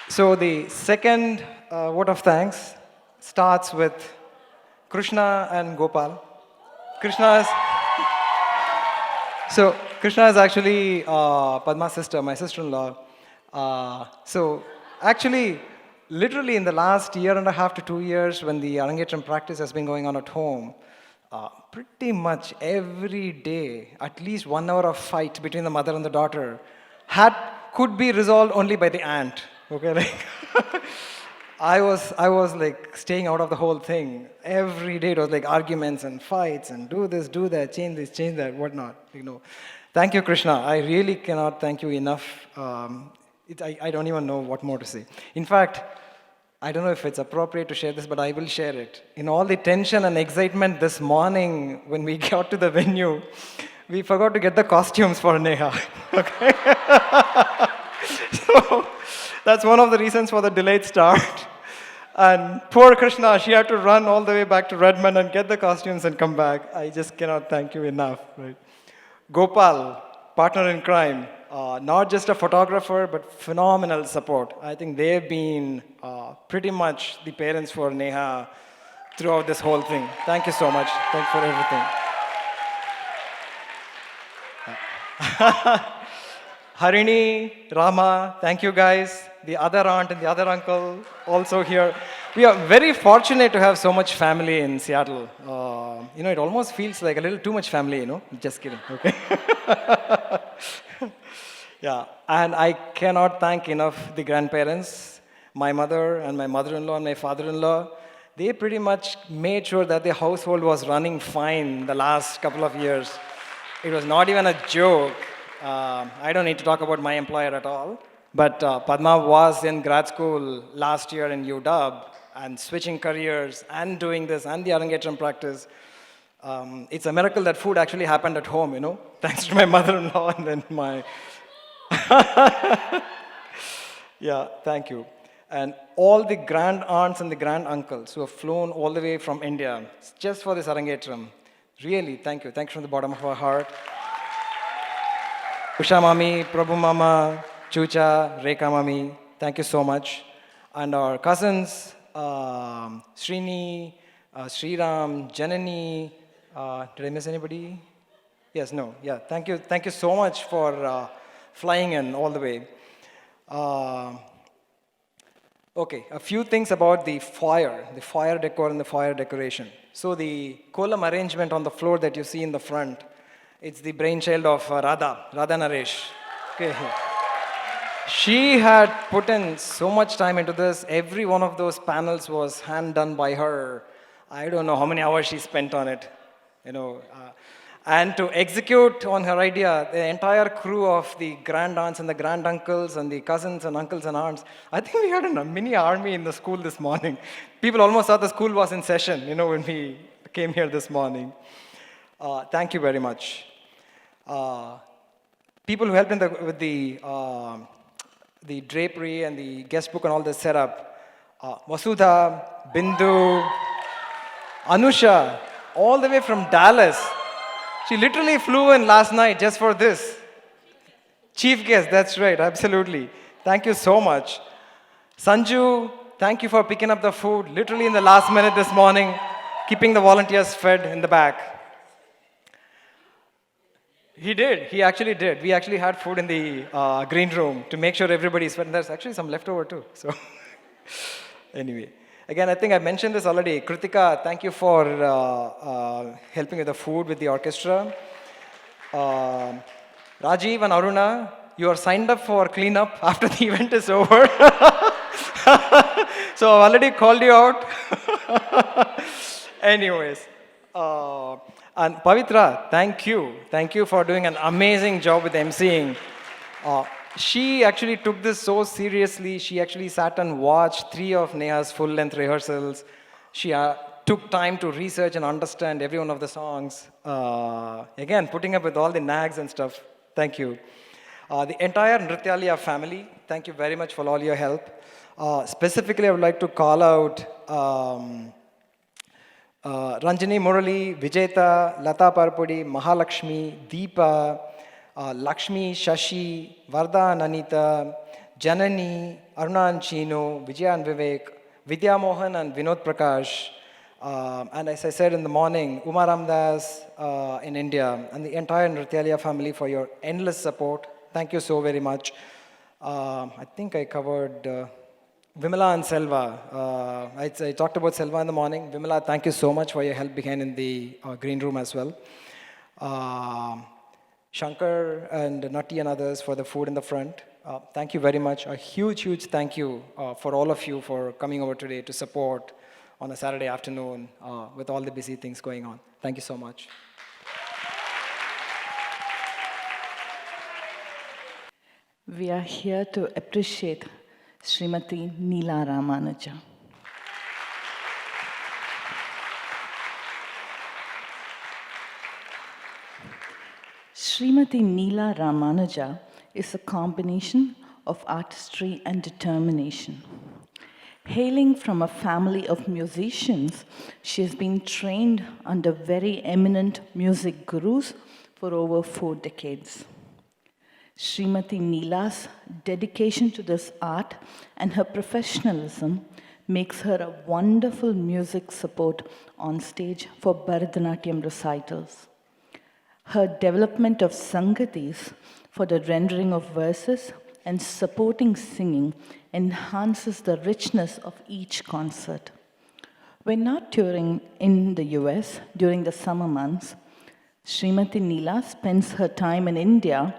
So the second vote of thanks starts with Krishna and Gopal. Krishna is actually Padma's sister, my sister-in-law. So actually, literally in the last year and a half to 2 years, when the Arangetram practice has been going on at home, pretty much every day, at least 1 hour of fight between the mother and the daughter could be resolved only by the aunt. Okay, like I was like staying out of the whole thing. Every day it was like arguments and fights and do this, do that, change this, change that, whatnot. Thank you, Krishna. I really cannot thank you enough. I don't even know what more to say. In fact, I don't know if it's appropriate to share this, but I will share it. In all the tension and excitement this morning when we got to the venue, we forgot to get the costumes for Neha. Okay? So that's one of the reasons for the delayed start. And poor Krishna, she had to run all the way back to Redmond and get the costumes and come back. I just cannot thank you enough. Right? Gopal, partner in crime, not just a photographer, but phenomenal support. I think they've been pretty much the parents for Neha throughout this whole thing. Thank you so much. Thank you for everything. Harini, Rama, thank you guys. The other aunt and the other uncle also here. We are very fortunate to have so much family in Seattle. It almost feels like a little too much family, Just kidding, okay? Yeah, and I cannot thank enough the grandparents, my mother and my mother-in-law and my father-in-law. They pretty much made sure that the household was running fine the last couple of years. It was not even a joke. I don't need to talk about my employer at all. But Padma was in grad school last year in UW and switching careers and doing this and the Arangetram practice. It's a miracle that food actually happened at home, thanks to my mother-in-law and then my... Yeah, thank you. And all the grand aunts and the grand uncles who have flown all the way from India just for this Arangetram. Really, thank you. Thank you from the bottom of our heart. Usha Mami, Prabhu Mama, Chucha, Rekha Mami, thank you so much. And our cousins, Srini, Sriram, Janani, did I miss anybody? Yes, no, yeah. Thank you so much for flying in all the way. Uh, okay, a few things about the fire decor and the fire decoration. So the column arrangement on the floor that you see in the front, it's the brainchild of Radha Naresh. Okay. She had put in so much time into this. Every one of those panels was hand done by her. I don't know how many hours she spent on it, you know. And to execute on her idea, the entire crew of the grand aunts and the grand uncles and the cousins and uncles and aunts, I think we had a mini army in the school this morning. People almost thought the school was in session, when we came here this morning. Thank you very much. Uh, People who helped with the drapery and the guest book and all this setup, Vasudha, Bindu, Anusha, all the way from Dallas. She literally flew in last night just for this. Chief guest, that's right, absolutely. Thank you so much. Sanju, thank you for picking up the food literally in the last minute this morning, keeping the volunteers fed in the back. He did. He actually did. We actually had food in the green room to make sure everybody's fed. And there's actually some leftover too. So, anyway. Again, I think I mentioned this already. Kritika, thank you for helping with the food with the orchestra. Rajiv and Aruna, you are signed up for cleanup after the event is over. So I've already called you out. Anyways. And Pavitra, thank you. Thank you for doing an amazing job with emceeing. She actually took this so seriously. She actually sat and watched 3 of Neha's full-length rehearsals. She took time to research and understand every one of the songs. Again, putting up with all the nags and stuff. Thank you. The entire Nrityalaya family, thank you very much for all your help. Specifically, I would like to call out Ranjani Murali, Vijeta, Lata Parpudi, Mahalakshmi, Deepa, Lakshmi, Shashi, Vardha and Anita, Janani, Aruna and Chino, Vijaya and Vivek, Vidya Mohan and Vinod Prakash, and as I said in the morning, Uma Ramdas in India, and the entire Nrityalaya family for your endless support. Thank you so very much. I think I covered Vimala and Selva. I talked about Selva in the morning. Vimala, thank you so much for your help behind in the green room as well. Shankar and Nati and others for the food in the front. Thank you very much. A huge, huge thank you for all of you for coming over today to support on a Saturday afternoon with all the busy things going on. Thank you so much. We are here to appreciate Srimati Neela Ramanuja. Srimati Neela Ramanuja is a combination of artistry and determination. Hailing from a family of musicians, she has been trained under very eminent music gurus for over 4 decades. Srimati Neela's dedication to this art and her professionalism makes her a wonderful music support on stage for Bharathanatyam recitals. Her development of sangatis for the rendering of verses and supporting singing enhances the richness of each concert. When not touring in the US during the summer months, Srimati Neela spends her time in India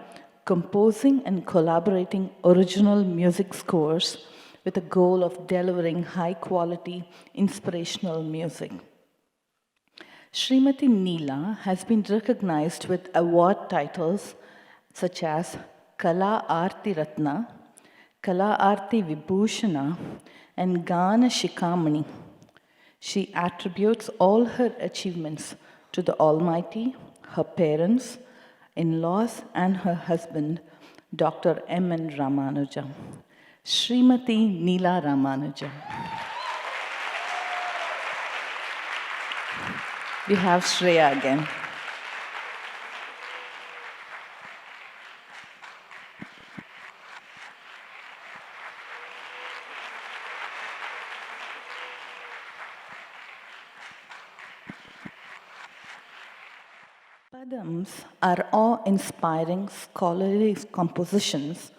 composing and collaborating original music scores with the goal of delivering high-quality, inspirational music. Srimati Neela has been recognized with award titles such as Kala Aarti Ratna, Kala Aarti Vibhushana, and Gana Shikamani. She attributes all her achievements to the Almighty, her parents, in-laws, and her husband, Dr. M.N. Ramanuja. Srimati Neela Ramanuja. We have Shreya again. Padams are awe-inspiring scholarly compositions,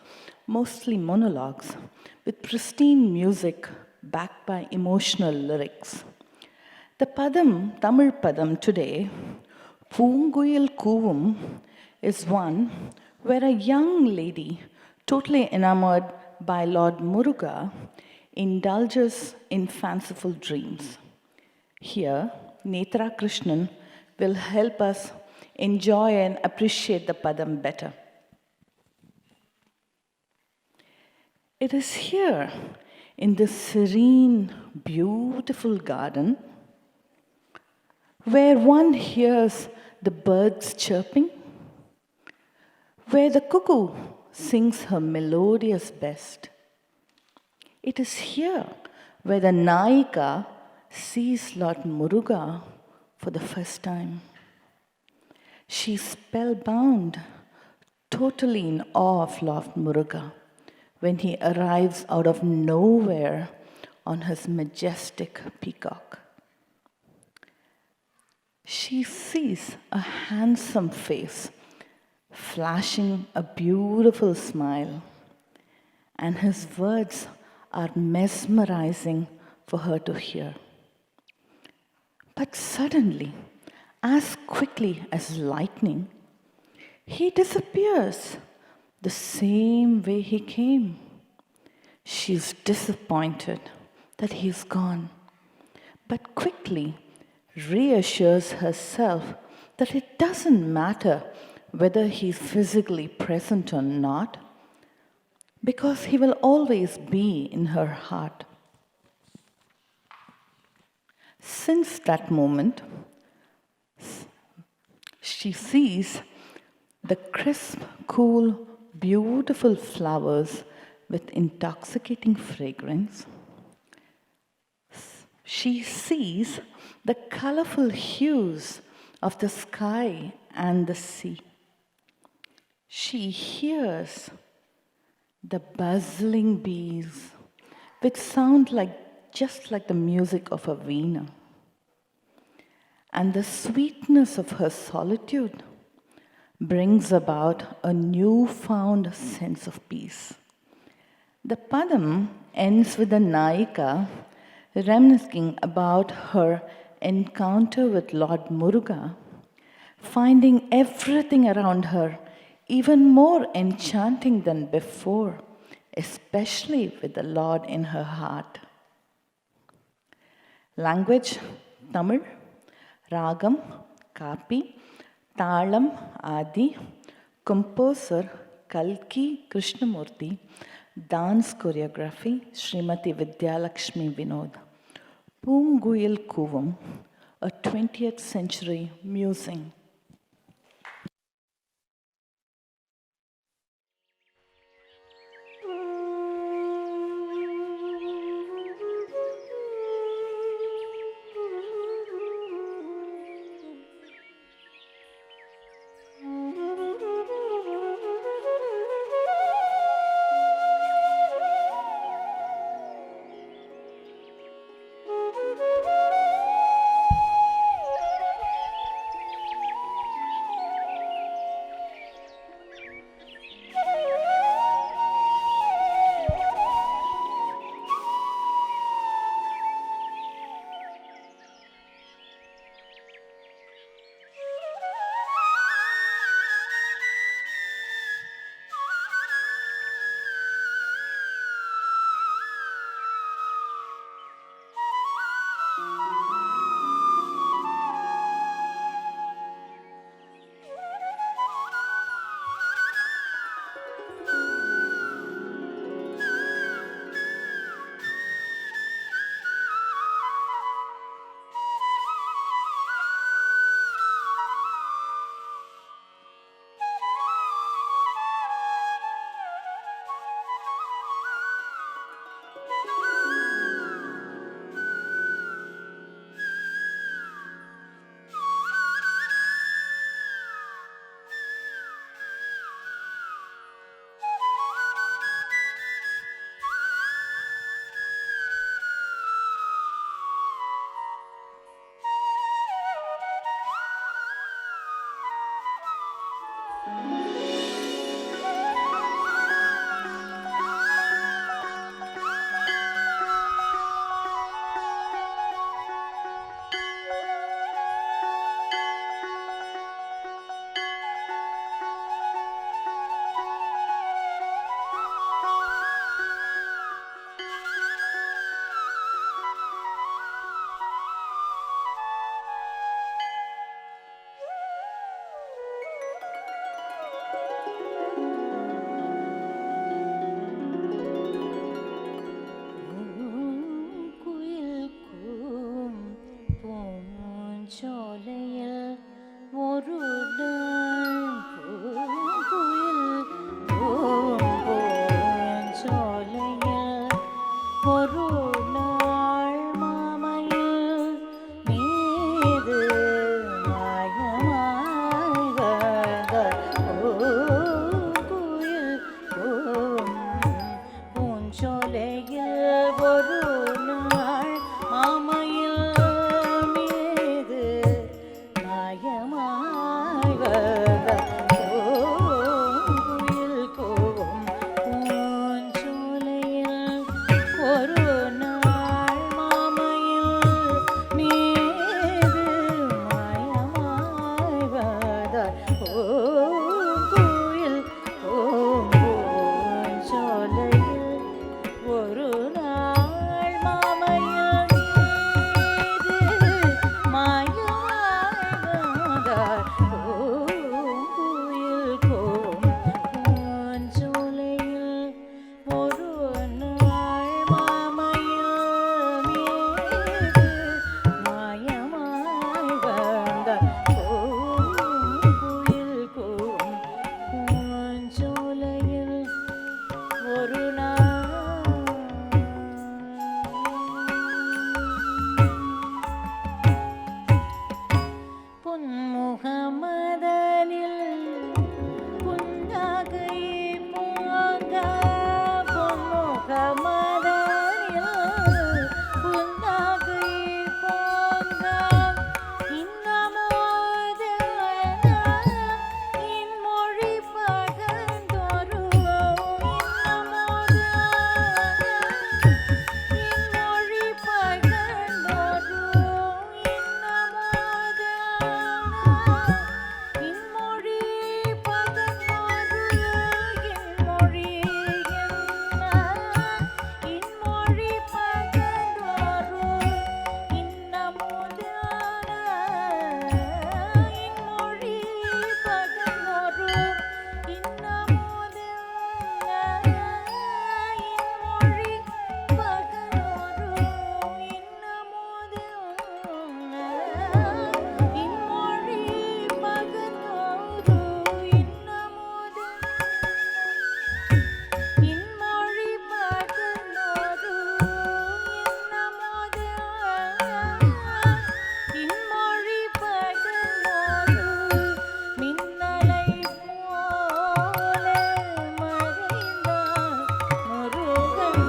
mostly monologues, with pristine music backed by emotional lyrics. The Padam, Tamil Padam today, Poonguyil Koovum, is one where a young lady, totally enamored by Lord Muruga, indulges in fanciful dreams. Here, Netra Krishnan will help us enjoy and appreciate the Padam better. It is here, in this serene, beautiful garden, where one hears the birds chirping, where the cuckoo sings her melodious best. It is here where the Naika sees Lord Muruga for the first time. She's spellbound, totally in awe of Lord Muruga when he arrives out of nowhere on his majestic peacock. She sees a handsome face flashing a beautiful smile, and his words are mesmerizing for her to hear. But suddenly, as quickly as lightning, he disappears the same way he came. She's disappointed that he's gone, but quickly reassures herself that it doesn't matter whether he's physically present or not, because he will always be in her heart. Since that moment, she sees the crisp, cool, beautiful flowers with intoxicating fragrance. She sees the colorful hues of the sky and the sea. She hears the buzzing bees, which sound just like the music of a veena. And the sweetness of her solitude brings about a newfound sense of peace. The Padam ends with the Naika reminiscing about her encounter with Lord Muruga, finding everything around her even more enchanting than before, especially with the Lord in her heart. Language, Tamil. Ragam, Kapi. Talam, Adi. Composer, Kalki Krishnamurthy. Dance choreography, Srimati Vidyalakshmi Vinod. Poonguyil Koovum, a 20th century musing. ஒரு நாள் மாமையில் மீது மாயமாய் வந்த கோயில் கோவும் பூஞ்சோலையில் ஒரு நாள் மாமையில் மீது மாயமாய் வந்த கோயில் கோவும் பூஞ்சோலையில் ஒரு நாள் மாமையில் மீது மாயமாய் வந்தார் பூங்குயில் கோவும் பூஞ்சோலையில் ஒரு நாள் மாமையில் மீது மாயமாய் வந்தார் பூங்குயில் கோவும் பூஞ்சோலையில் ஒரு நாள் பொன்முகமதனில் புன்னகை போங்க பொன்முகமதனில் புன்னகை போங்க இன்னமோது இன்மொழி பகந்தொரு இன்னமோது இன்மொழி பகந்தொரு இன்னமோது இன்மொழி பகந்தொரு இன்மொழி இன்மொழி பகந்தொரு இன்னமோது இன்மொழி பகந்தொரு இன்னமோது இன்மொழி பகந்தொரு இன்னமோது இன்மொழி பகந்தொரு இன்னமோது இன்மொழி பகந்தொரு இன்னமோது இன்மொழி பகந்தொரு மின்னலை போல மறைந்தான் முருகன்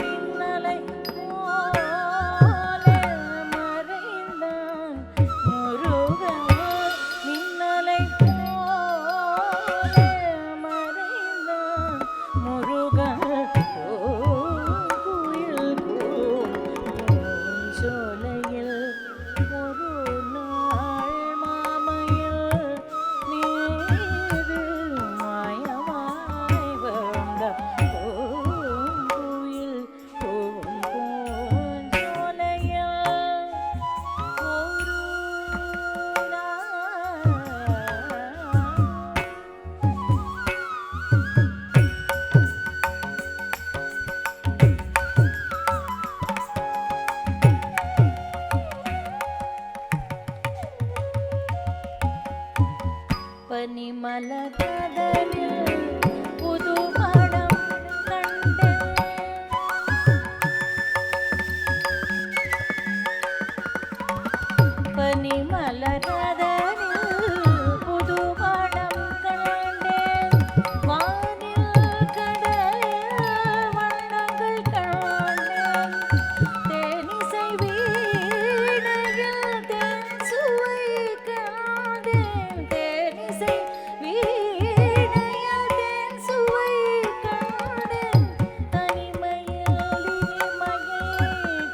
மின்னலை போல மறைந்தான் முருகன் மின்னலை போல மறைந்தான் முருகன் கோயில் பூஞ்சோலையில் ஒரு நாள் மாமையில் மீது மாயமாய் வந்த கோயில் பூஞ்சோலையில் ஒரு நாள் பனிமலர்கடலில் புதுமணம் கண்டேன் பனிமலர்கடலில் புதுமணம் கண்டேன் வானில் கடலில் வண்ணங்கள் கண்டேன் தேனிசை வீணையில் தேன் சுவை கண்டேன் தேனிசை வீணையில் தேன் சுவை கண்டேன் தனிமையில் இனிமையை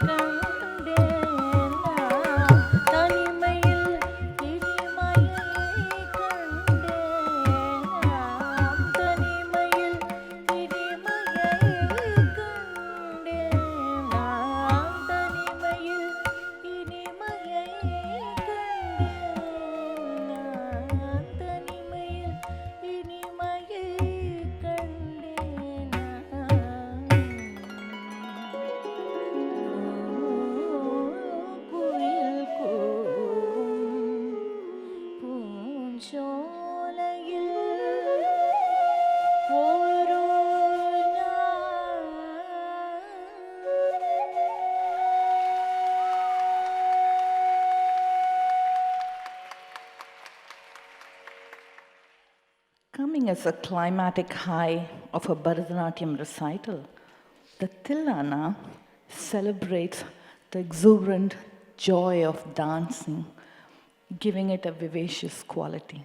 கண்டேன் நான் தனிமையில் இனிமையை கண்டேன் நான் தனிமையில் இனிமையை கண்டேன் நான் தனிமையில் இனிமையை கண்டேன் நான் தனிமையில் இனிமையை கண்டேன் குயில் கூவும் பூஞ்சோலையில் ஒரு நாள் Coming as a climatic high of a Bharathanatyam recital, The Tilana celebrates the exuberant joy of dancing, giving it a vivacious quality.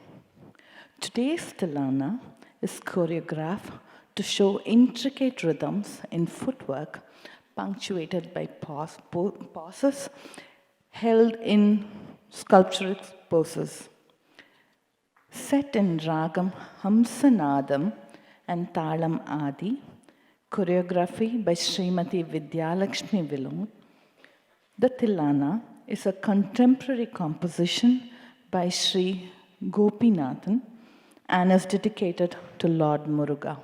Today's Tilana is choreographed to show intricate rhythms in footwork, punctuated by pauses held in sculptural poses. Set in Ragam Hamsanadam and Talam Adi, choreography by Srimati Vidyalakshmi Vilod. The Tilana is a contemporary composition by Sri Gopinathan and is dedicated to Lord Muruga.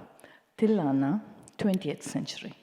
Tilana, 20th century.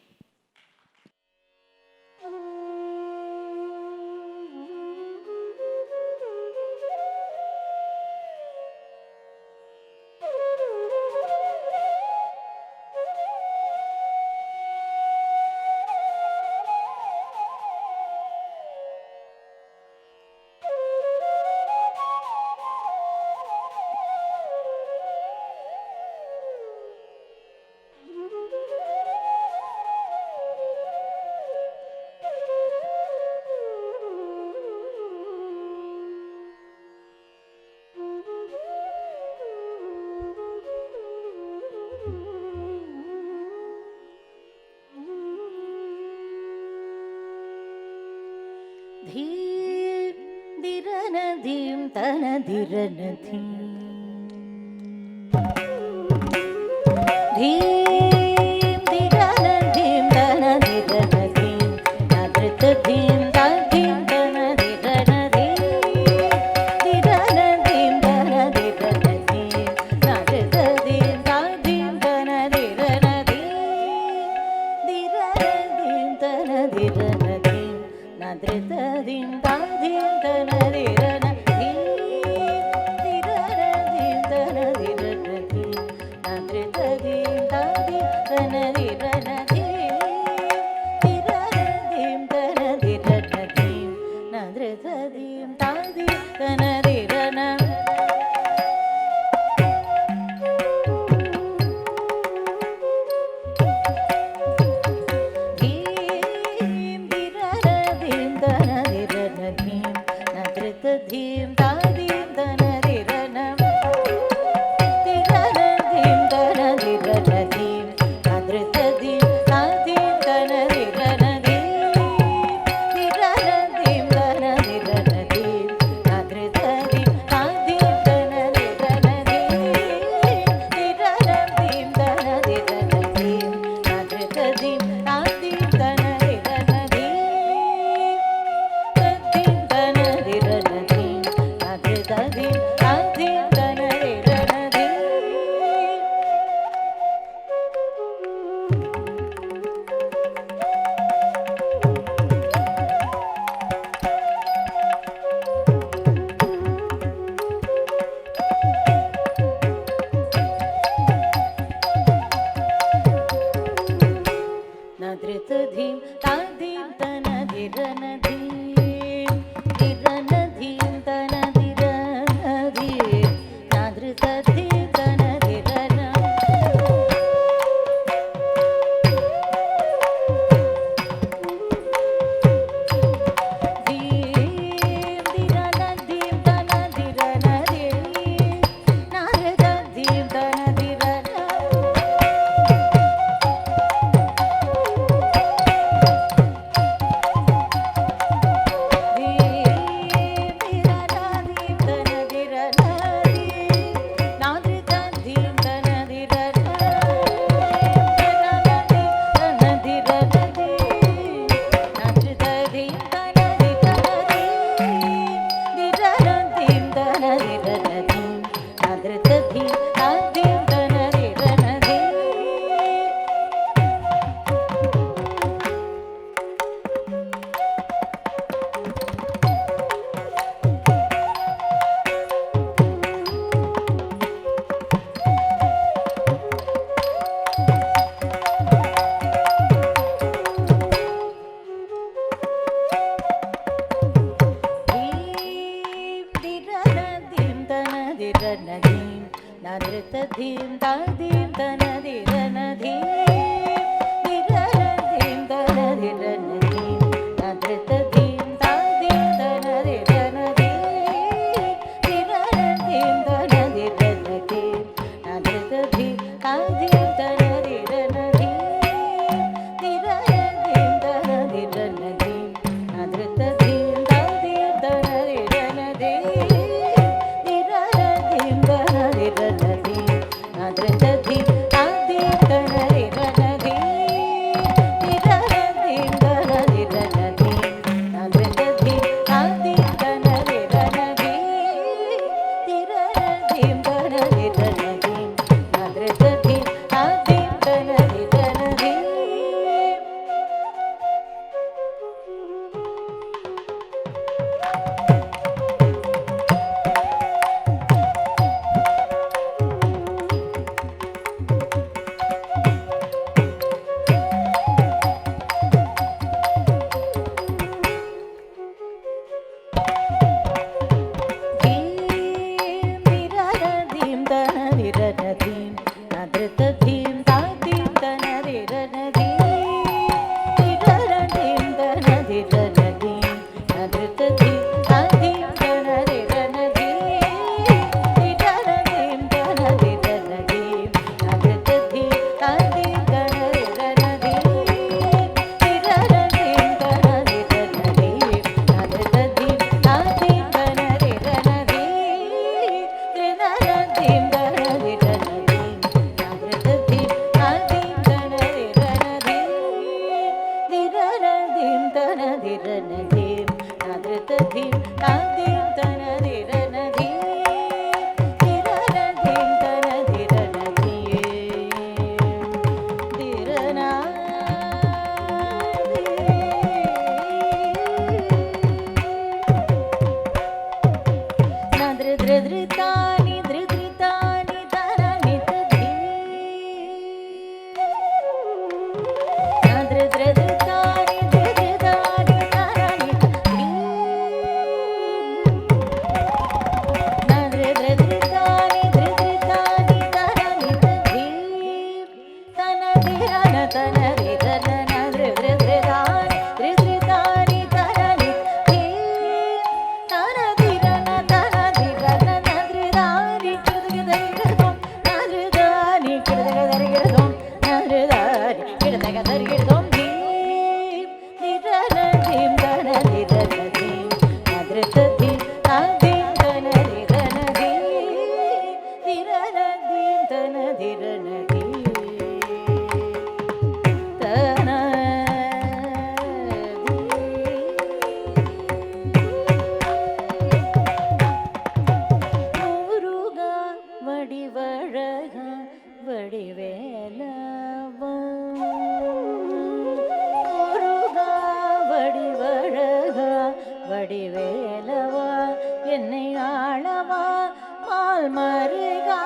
धीं दिरनधीं तनदिरनधीं धीं दिरनधीं तनदिरनधीं नदृतधीं तद्धीं तनदिरनधीं दिरनधीं तनदिरनधीं नदृतधीं तद्धीं तनदिरनधीं दिरनधीं तनदिरनधीं नदृतधीं तद्धीं तनदिरनधीं दिरनधीं तनदिरनधीं नदृतधीं तद्धीं तनदिरनधीं दिरनधीं तनदिरनधीं नदृतधीं तद्धीं तनदिरनधीं धीं दिरनधीं तनदिरनधीं नदृतधीं तद्धीं तनदिरनधीं दिरनधीं तनदिरनधीं नदृतधीं तद्धीं तनदिरनधीं दिरनधीं तनदिरनधीं नदृतधीं तद्धीं तनदिरनधीं दिरनधीं तनदिरनधीं नदृतधीं तद्धीं तनदिरनधीं तद्धीं तनदिरनधीं नदृतधीं तद्धीं तनदिरनधीं नदृतधीं तद्धीं तनदिरनधीं दिरनधीं तनदिरनधीं नदृतधीं दिरनधीं तनदिरनधीं नदृतधीं तद्धीं तद्धीं तनदिरनधीं दिरनधीं வடிவேலவா என்னை ஆளவா mall மருகா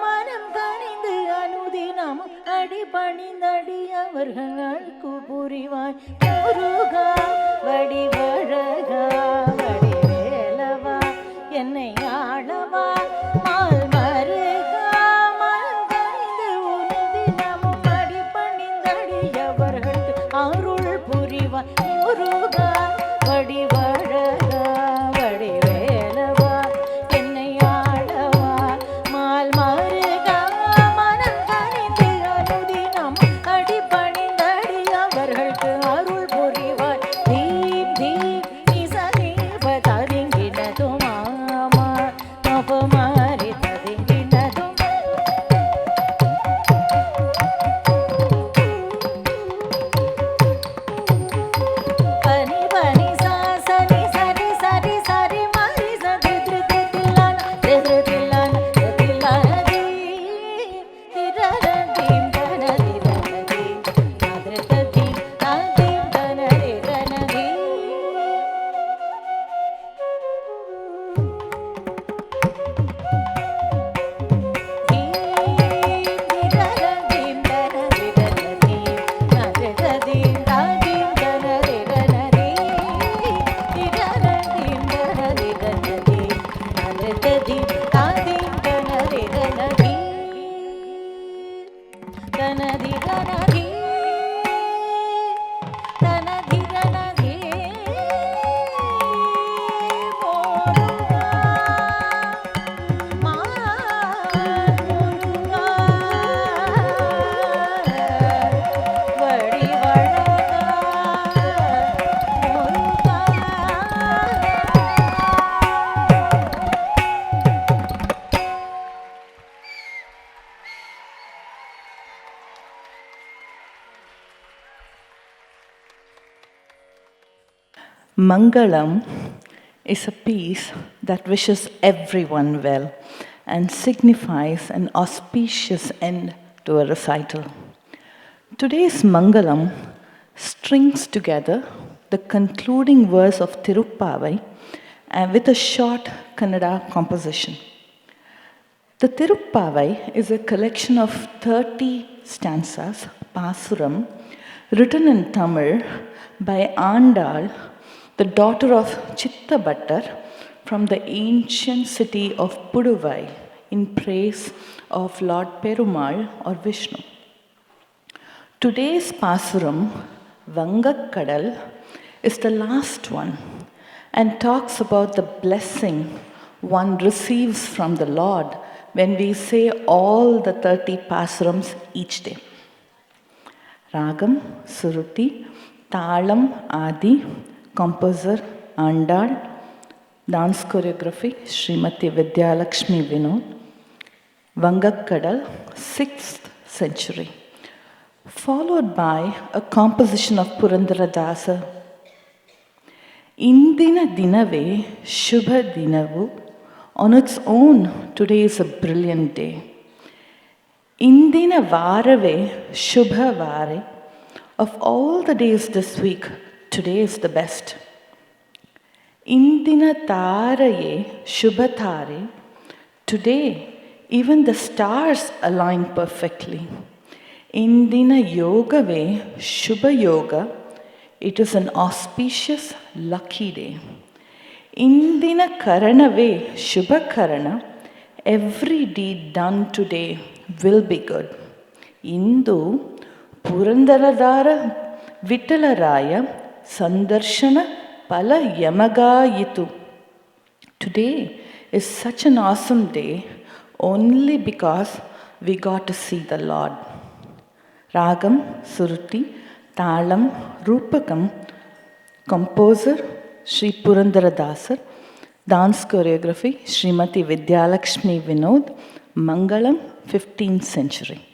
மனம் கனிந்து அனுதினம் அடிபணிந்தடி அவர்களுக்கு புரிவாய் முருகா வடிவழகா வடிவேலவா என்னை ஆளவா mall மருகா மனம் கனிந்து உனுதினமும் அடிபணிந்தடி அவர்களுக்கு அருள் புரிவாய் முருகா வடிவழகா வடிவேலவா என்னை ஆளவா மால் மருகா மனம் கனிந்து அனுதினம் அடிபணிந்தடி அவர்களுக்கு அருள் புரிவாய் தீம் தீம் இசதீப ததிங்கினதும் ஆமா அபமாரி ததிங்கினதும் பன Mangalam is a piece that wishes everyone well and signifies an auspicious end to a recital. Today's Mangalam strings together the concluding verse of Tiruppavai with a short Kannada composition. The Tiruppavai is a collection of 30 stanzas, Pasuram, written in Tamil by Andal, the daughter of Chittabhattar, from the ancient city of Puduvai, in praise of Lord Perumal or Vishnu. Today's Pasuram, Vangakkadal, is the last one and talks about the blessing one receives from the Lord when we say all the 30 Pasurams each day. Ragam, Suruti, Talam, Adi, composer Andal, dance choreography Srimati Vidyalakshmi Vinod, Vangakkadal, 6th century, followed by a composition of Purandaradasa. Indina Dinave, Shubha Dinavu, on its own, today is a brilliant day. Indina Varave, Shubha Vare, of all the days this week, today is the best. Indina Taraye, Shubha Tare, today even the stars align perfectly. Indina Yogave, Shubha Yoga, it is an auspicious, lucky day. Indina Karanave, Shubha Karana, every deed done today will be good. Indu Purandaradara Vittalaraya Sandarshana Pala Yamagayitu. Today is such an awesome day only because we got to see the Lord. Ragam, Suruti, Talam, Rupakam, composer Sri Purandaradasar, dance choreography Srimati Vidyalakshmi Vinod, Mangalam, 15th century.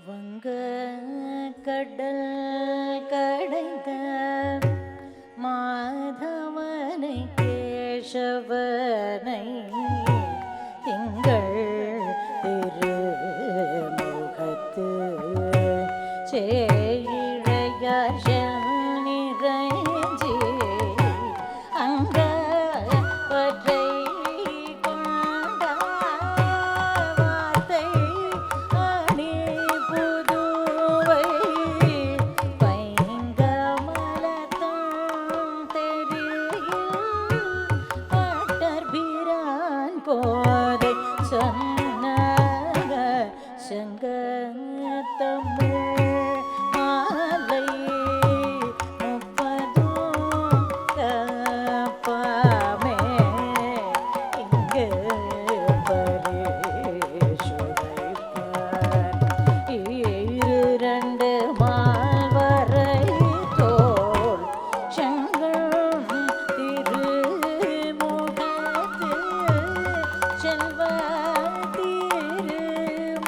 வங்க கடல் கடைந்த மாதவனை கேசவனை திங்கள் திருமுகத்து சேயிழையார் நிறைஞ்சி அங்க பற்றை கொண்ட வார்த்தை அணி புதுவை பைங்கமலத்தம் தெரியில் பட்டர்பிரான் போதை சொன்ன சங்கத்தமிழ் மாலை முப்பதும் தப்பாமே இங்கு பரிசுரைப்பார் இரண்டு மால்வரை தோள் செங்கம் திருமுகத்து செல்வ திருமாலால்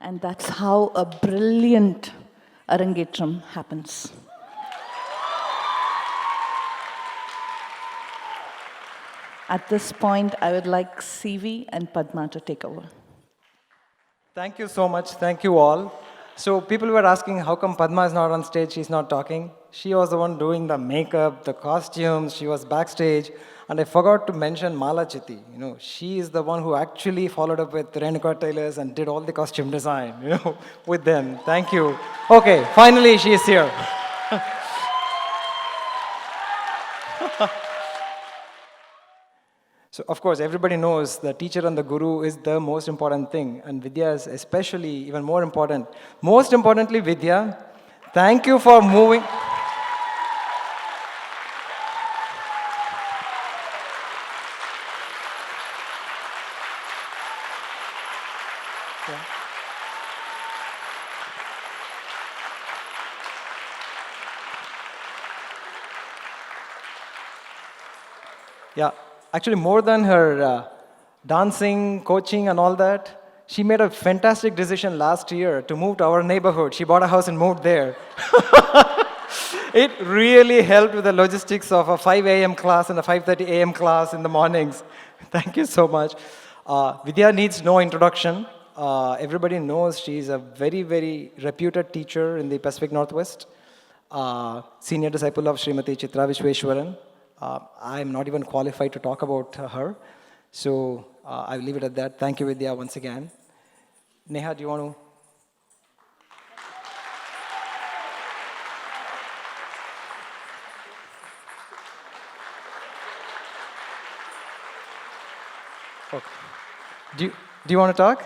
And that's how a brilliant Arangetram happens. At this point, I would like CV and Padma to take over. Thank you so much. Thank you all. So people were asking how come Padma is not on stage, she's not talking. She was the one doing the makeup, the costumes, she was backstage. And I forgot to mention Mala Chitti. You know, she is the one who actually followed up with Renuka tailors and did all the costume design, with them. Thank you. Okay, finally she is here. So, of course, everybody knows the teacher and the guru is the most important thing, and Vidya is especially even more important. Most importantly, Vidya, thank you for moving. Yeah, actually, more than her dancing, coaching, and all that, she made a fantastic decision last year to move to our neighborhood. She bought a house and moved there. It really helped with the logistics of a 5 a.m. class and a 5:30 a.m. class in the mornings. Thank you so much. Vidya needs no introduction. Everybody knows she's a very, very reputed teacher in the Pacific Northwest, senior disciple of Srimati Chitra Vishweshwaran. I'm not even qualified to talk about her, so I'll leave it at that. Thank you, Vidya, once again. Neha, do you want to? Okay. Do you want to talk?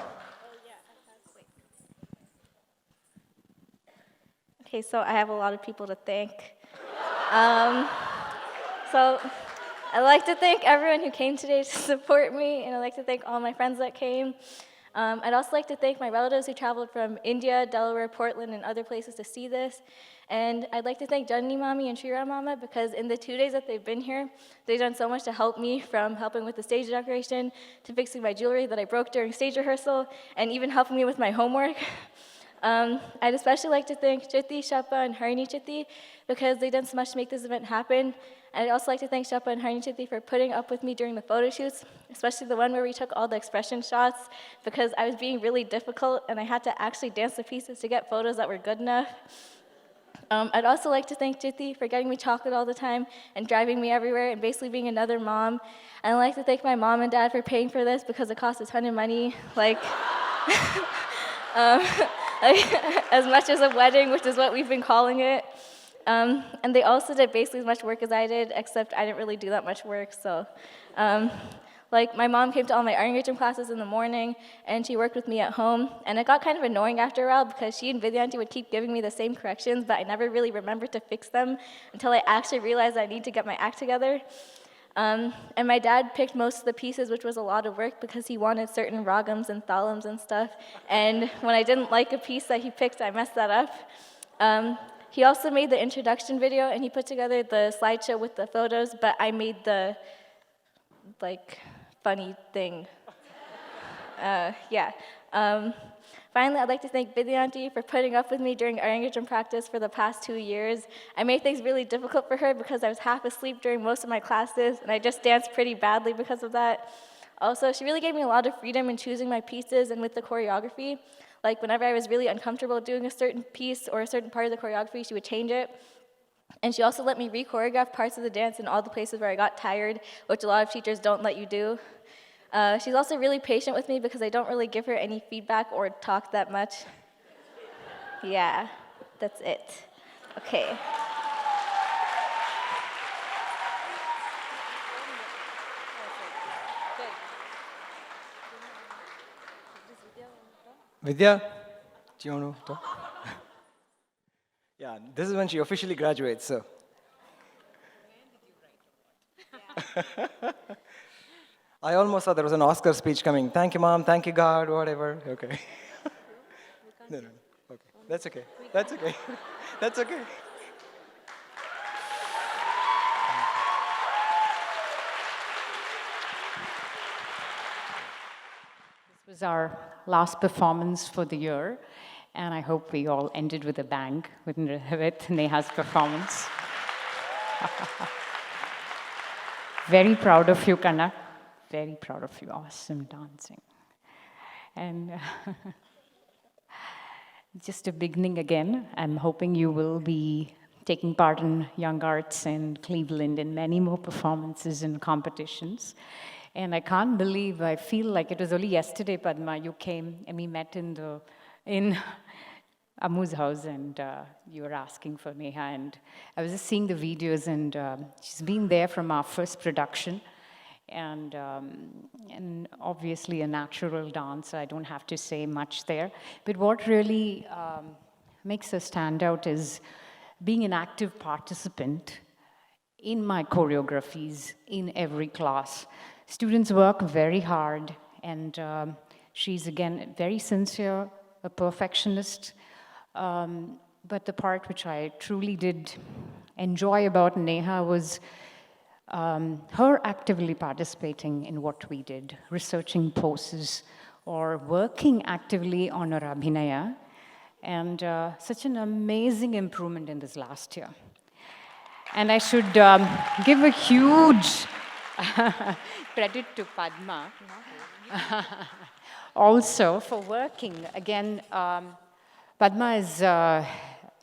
Okay, so I have a lot of people to thank. Um, so I'd like to thank everyone who came today to support me, and I'd like to thank all my friends that came. I'd also like to thank my relatives who traveled from India, Delaware, Portland, and other places to see this. And I'd like to thank Janani Mami and Shriram Mama because in the 2 days that they've been here, they've done so much to help me, from helping with the stage decoration to fixing my jewelry that I broke during stage rehearsal, and even helping me with my homework. I'd especially like to thank Chitti, Shapa, and Harini Chitti because they've done so much to make this event happen. And I'd also like to thank Shapa and Harini Chitti for putting up with me during the photo shoots, especially the one where we took all the expression shots because I was being really difficult and I had to actually dance the pieces to get photos that were good enough. I'd also like to thank Chitti for getting me chocolate all the time and driving me everywhere and basically being another mom. And I'd like to thank my mom and dad for paying for this because it cost a ton of money. Like, as much as a wedding, which is what we've been calling it. And they also did basically as much work as I did, except I didn't really do that much work, so. Like, my mom came to all my Arangetram classes in the morning, and she worked with me at home, and it got kind of annoying after a while because she and Vidyanti would keep giving me the same corrections, but I never really remembered to fix them until I actually realized I need to get my act together. And my dad picked most of the pieces, which was a lot of work because he wanted certain ragams and thalams and stuff. And when I didn't like a piece that he picked, I messed that up. He also made the introduction video, and he put together the slideshow with the photos, but I made the, like, funny thing. Yeah. Finally, I'd like to thank Vidyanti for putting up with me during Arangetram practice for the past 2 years. I made things really difficult for her because I was half asleep during most of my classes, and I just danced pretty badly because of that. Also, she really gave me a lot of freedom in choosing my pieces and with the choreography. Like, whenever I was really uncomfortable doing a certain piece or a certain part of the choreography, she would change it. And she also let me re-choreograph parts of the dance in all the places where I got tired, which a lot of teachers don't let you do. She's also really patient with me because I don't really give her any feedback or talk that much. Yeah, that's it. Okay. Vidya, do you want to talk? Yeah, this is when she officially graduates, so. I almost thought there was an Oscar speech coming. Thank you, Mom. Thank you, God. Whatever. Okay. No. Okay. That's okay. That's okay. That's okay. It was our last performance for the year, and I hope we all ended with a bang with Neha's performance. Very proud of you, Kanna. Very proud of you. Awesome dancing. And just a beginning again. I'm hoping you will be taking part in Young Arts in Cleveland and many more performances and competitions. And I can't believe, I feel like it was only yesterday, Padma, you came and we met in Amu's house, and you were asking for Neha, and I was just seeing the videos, and she's been there from our first production, and obviously a natural dancer. I don't have to say much there, but what really makes her stand out is being an active participant in my choreographies in every class. Students work very hard, and she's again very sincere, a perfectionist. But the part which I truly did enjoy about Neha was her actively participating in what we did, researching poses or working actively on her abhinaya, and such an amazing improvement in this last year. And I should give a huge credit to Padma also for working. Again, Padma is an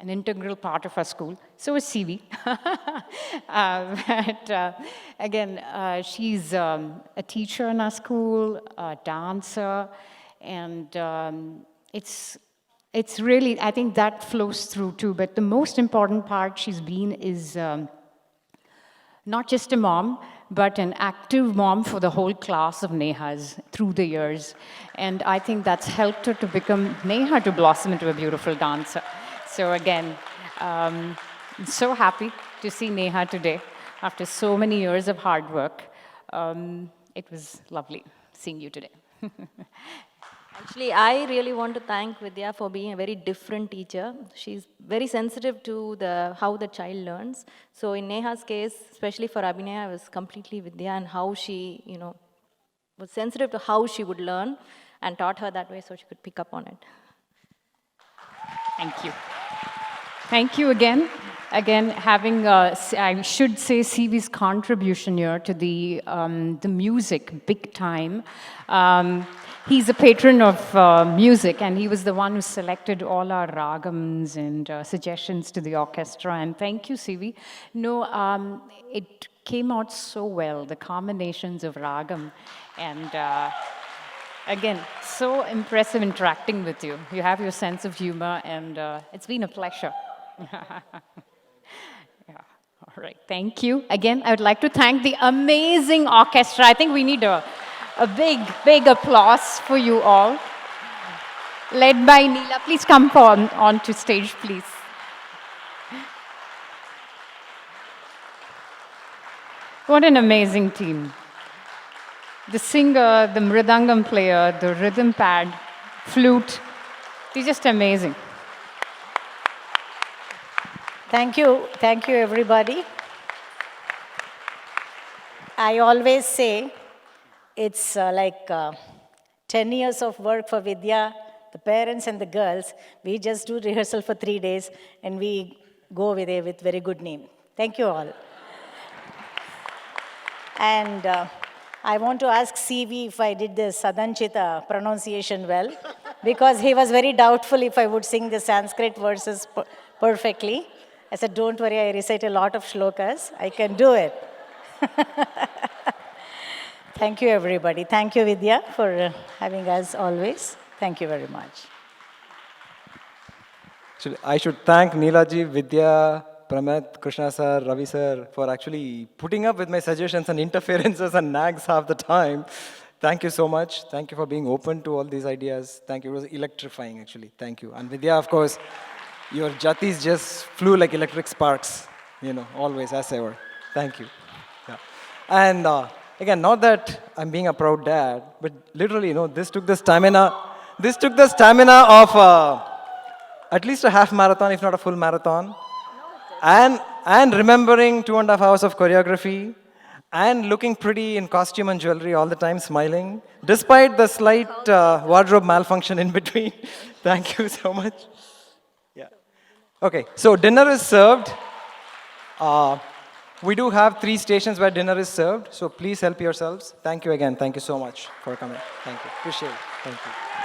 integral part of our school. So is CV. But again, she's a teacher in our school, a dancer, and it's really, I think that flows through too. But the most important part she's been is not just a mom, but an active mom for the whole class of Nehas through the years. And I think that's helped her to become, Neha to blossom into a beautiful dancer. So again, I'm so happy to see Neha today after so many years of hard work. It was lovely seeing you today. Actually, I really want to thank Vidya for being a very different teacher. She's very sensitive to how the child learns. So in Neha's case, especially for Abhinaya, I was completely Vidya and how she, was sensitive to how she would learn and taught her that way so she could pick up on it. Thank you. Thank you again. Again, having, I should say, CV's contribution here to the music, big time. He's a patron of music, and he was the one who selected all our ragams and suggestions to the orchestra. And thank you, CV. No, it came out so well, the combinations of ragam. And again, so impressive interacting with you. You have your sense of humor, and it's been a pleasure. Yeah. All right, thank you. Again, I would like to thank the amazing orchestra. I think we need a big applause for you all. Led by Neela. Please come on to stage, please. What an amazing team. The singer, the mridangam player, the rhythm pad, flute, they're just amazing. Thank you everybody. I always say it's like 10 years of work for Vidya, the parents and the girls. We just do rehearsal for 3 days and we go away with very good name. Thank you all. And I want to ask CV if I did the Sadanchita pronunciation well, because he was very doubtful if I would sing the Sanskrit verses perfectly. I said, don't worry, I recite a lot of shlokas. I can do it. Thank you, everybody. Thank you, Vidya, for having us always. Thank you very much. I should thank Neelaji, Vidya, Pramet, Krishna sir, Ravi sir for actually putting up with my suggestions and interferences and nags half the time. Thank you so much. Thank you for being open to all these ideas. Thank you. It was electrifying, actually. Thank you. And Vidya, of course, your jatis just flew like electric sparks, always, as ever. Thank you. Yeah. And again, not that I'm being a proud dad, but literally, this took the stamina. This took the stamina of at least a half marathon, if not a full marathon. And remembering 2.5 hours of choreography, and looking pretty in costume and jewelry all the time, smiling, despite the slight wardrobe malfunction in between. Thank you so much. Yeah. Okay, so dinner is served. We do have 3 stations where dinner is served, so please help yourselves. Thank you again. Thank you so much for coming. Thank you. Appreciate it. Thank you.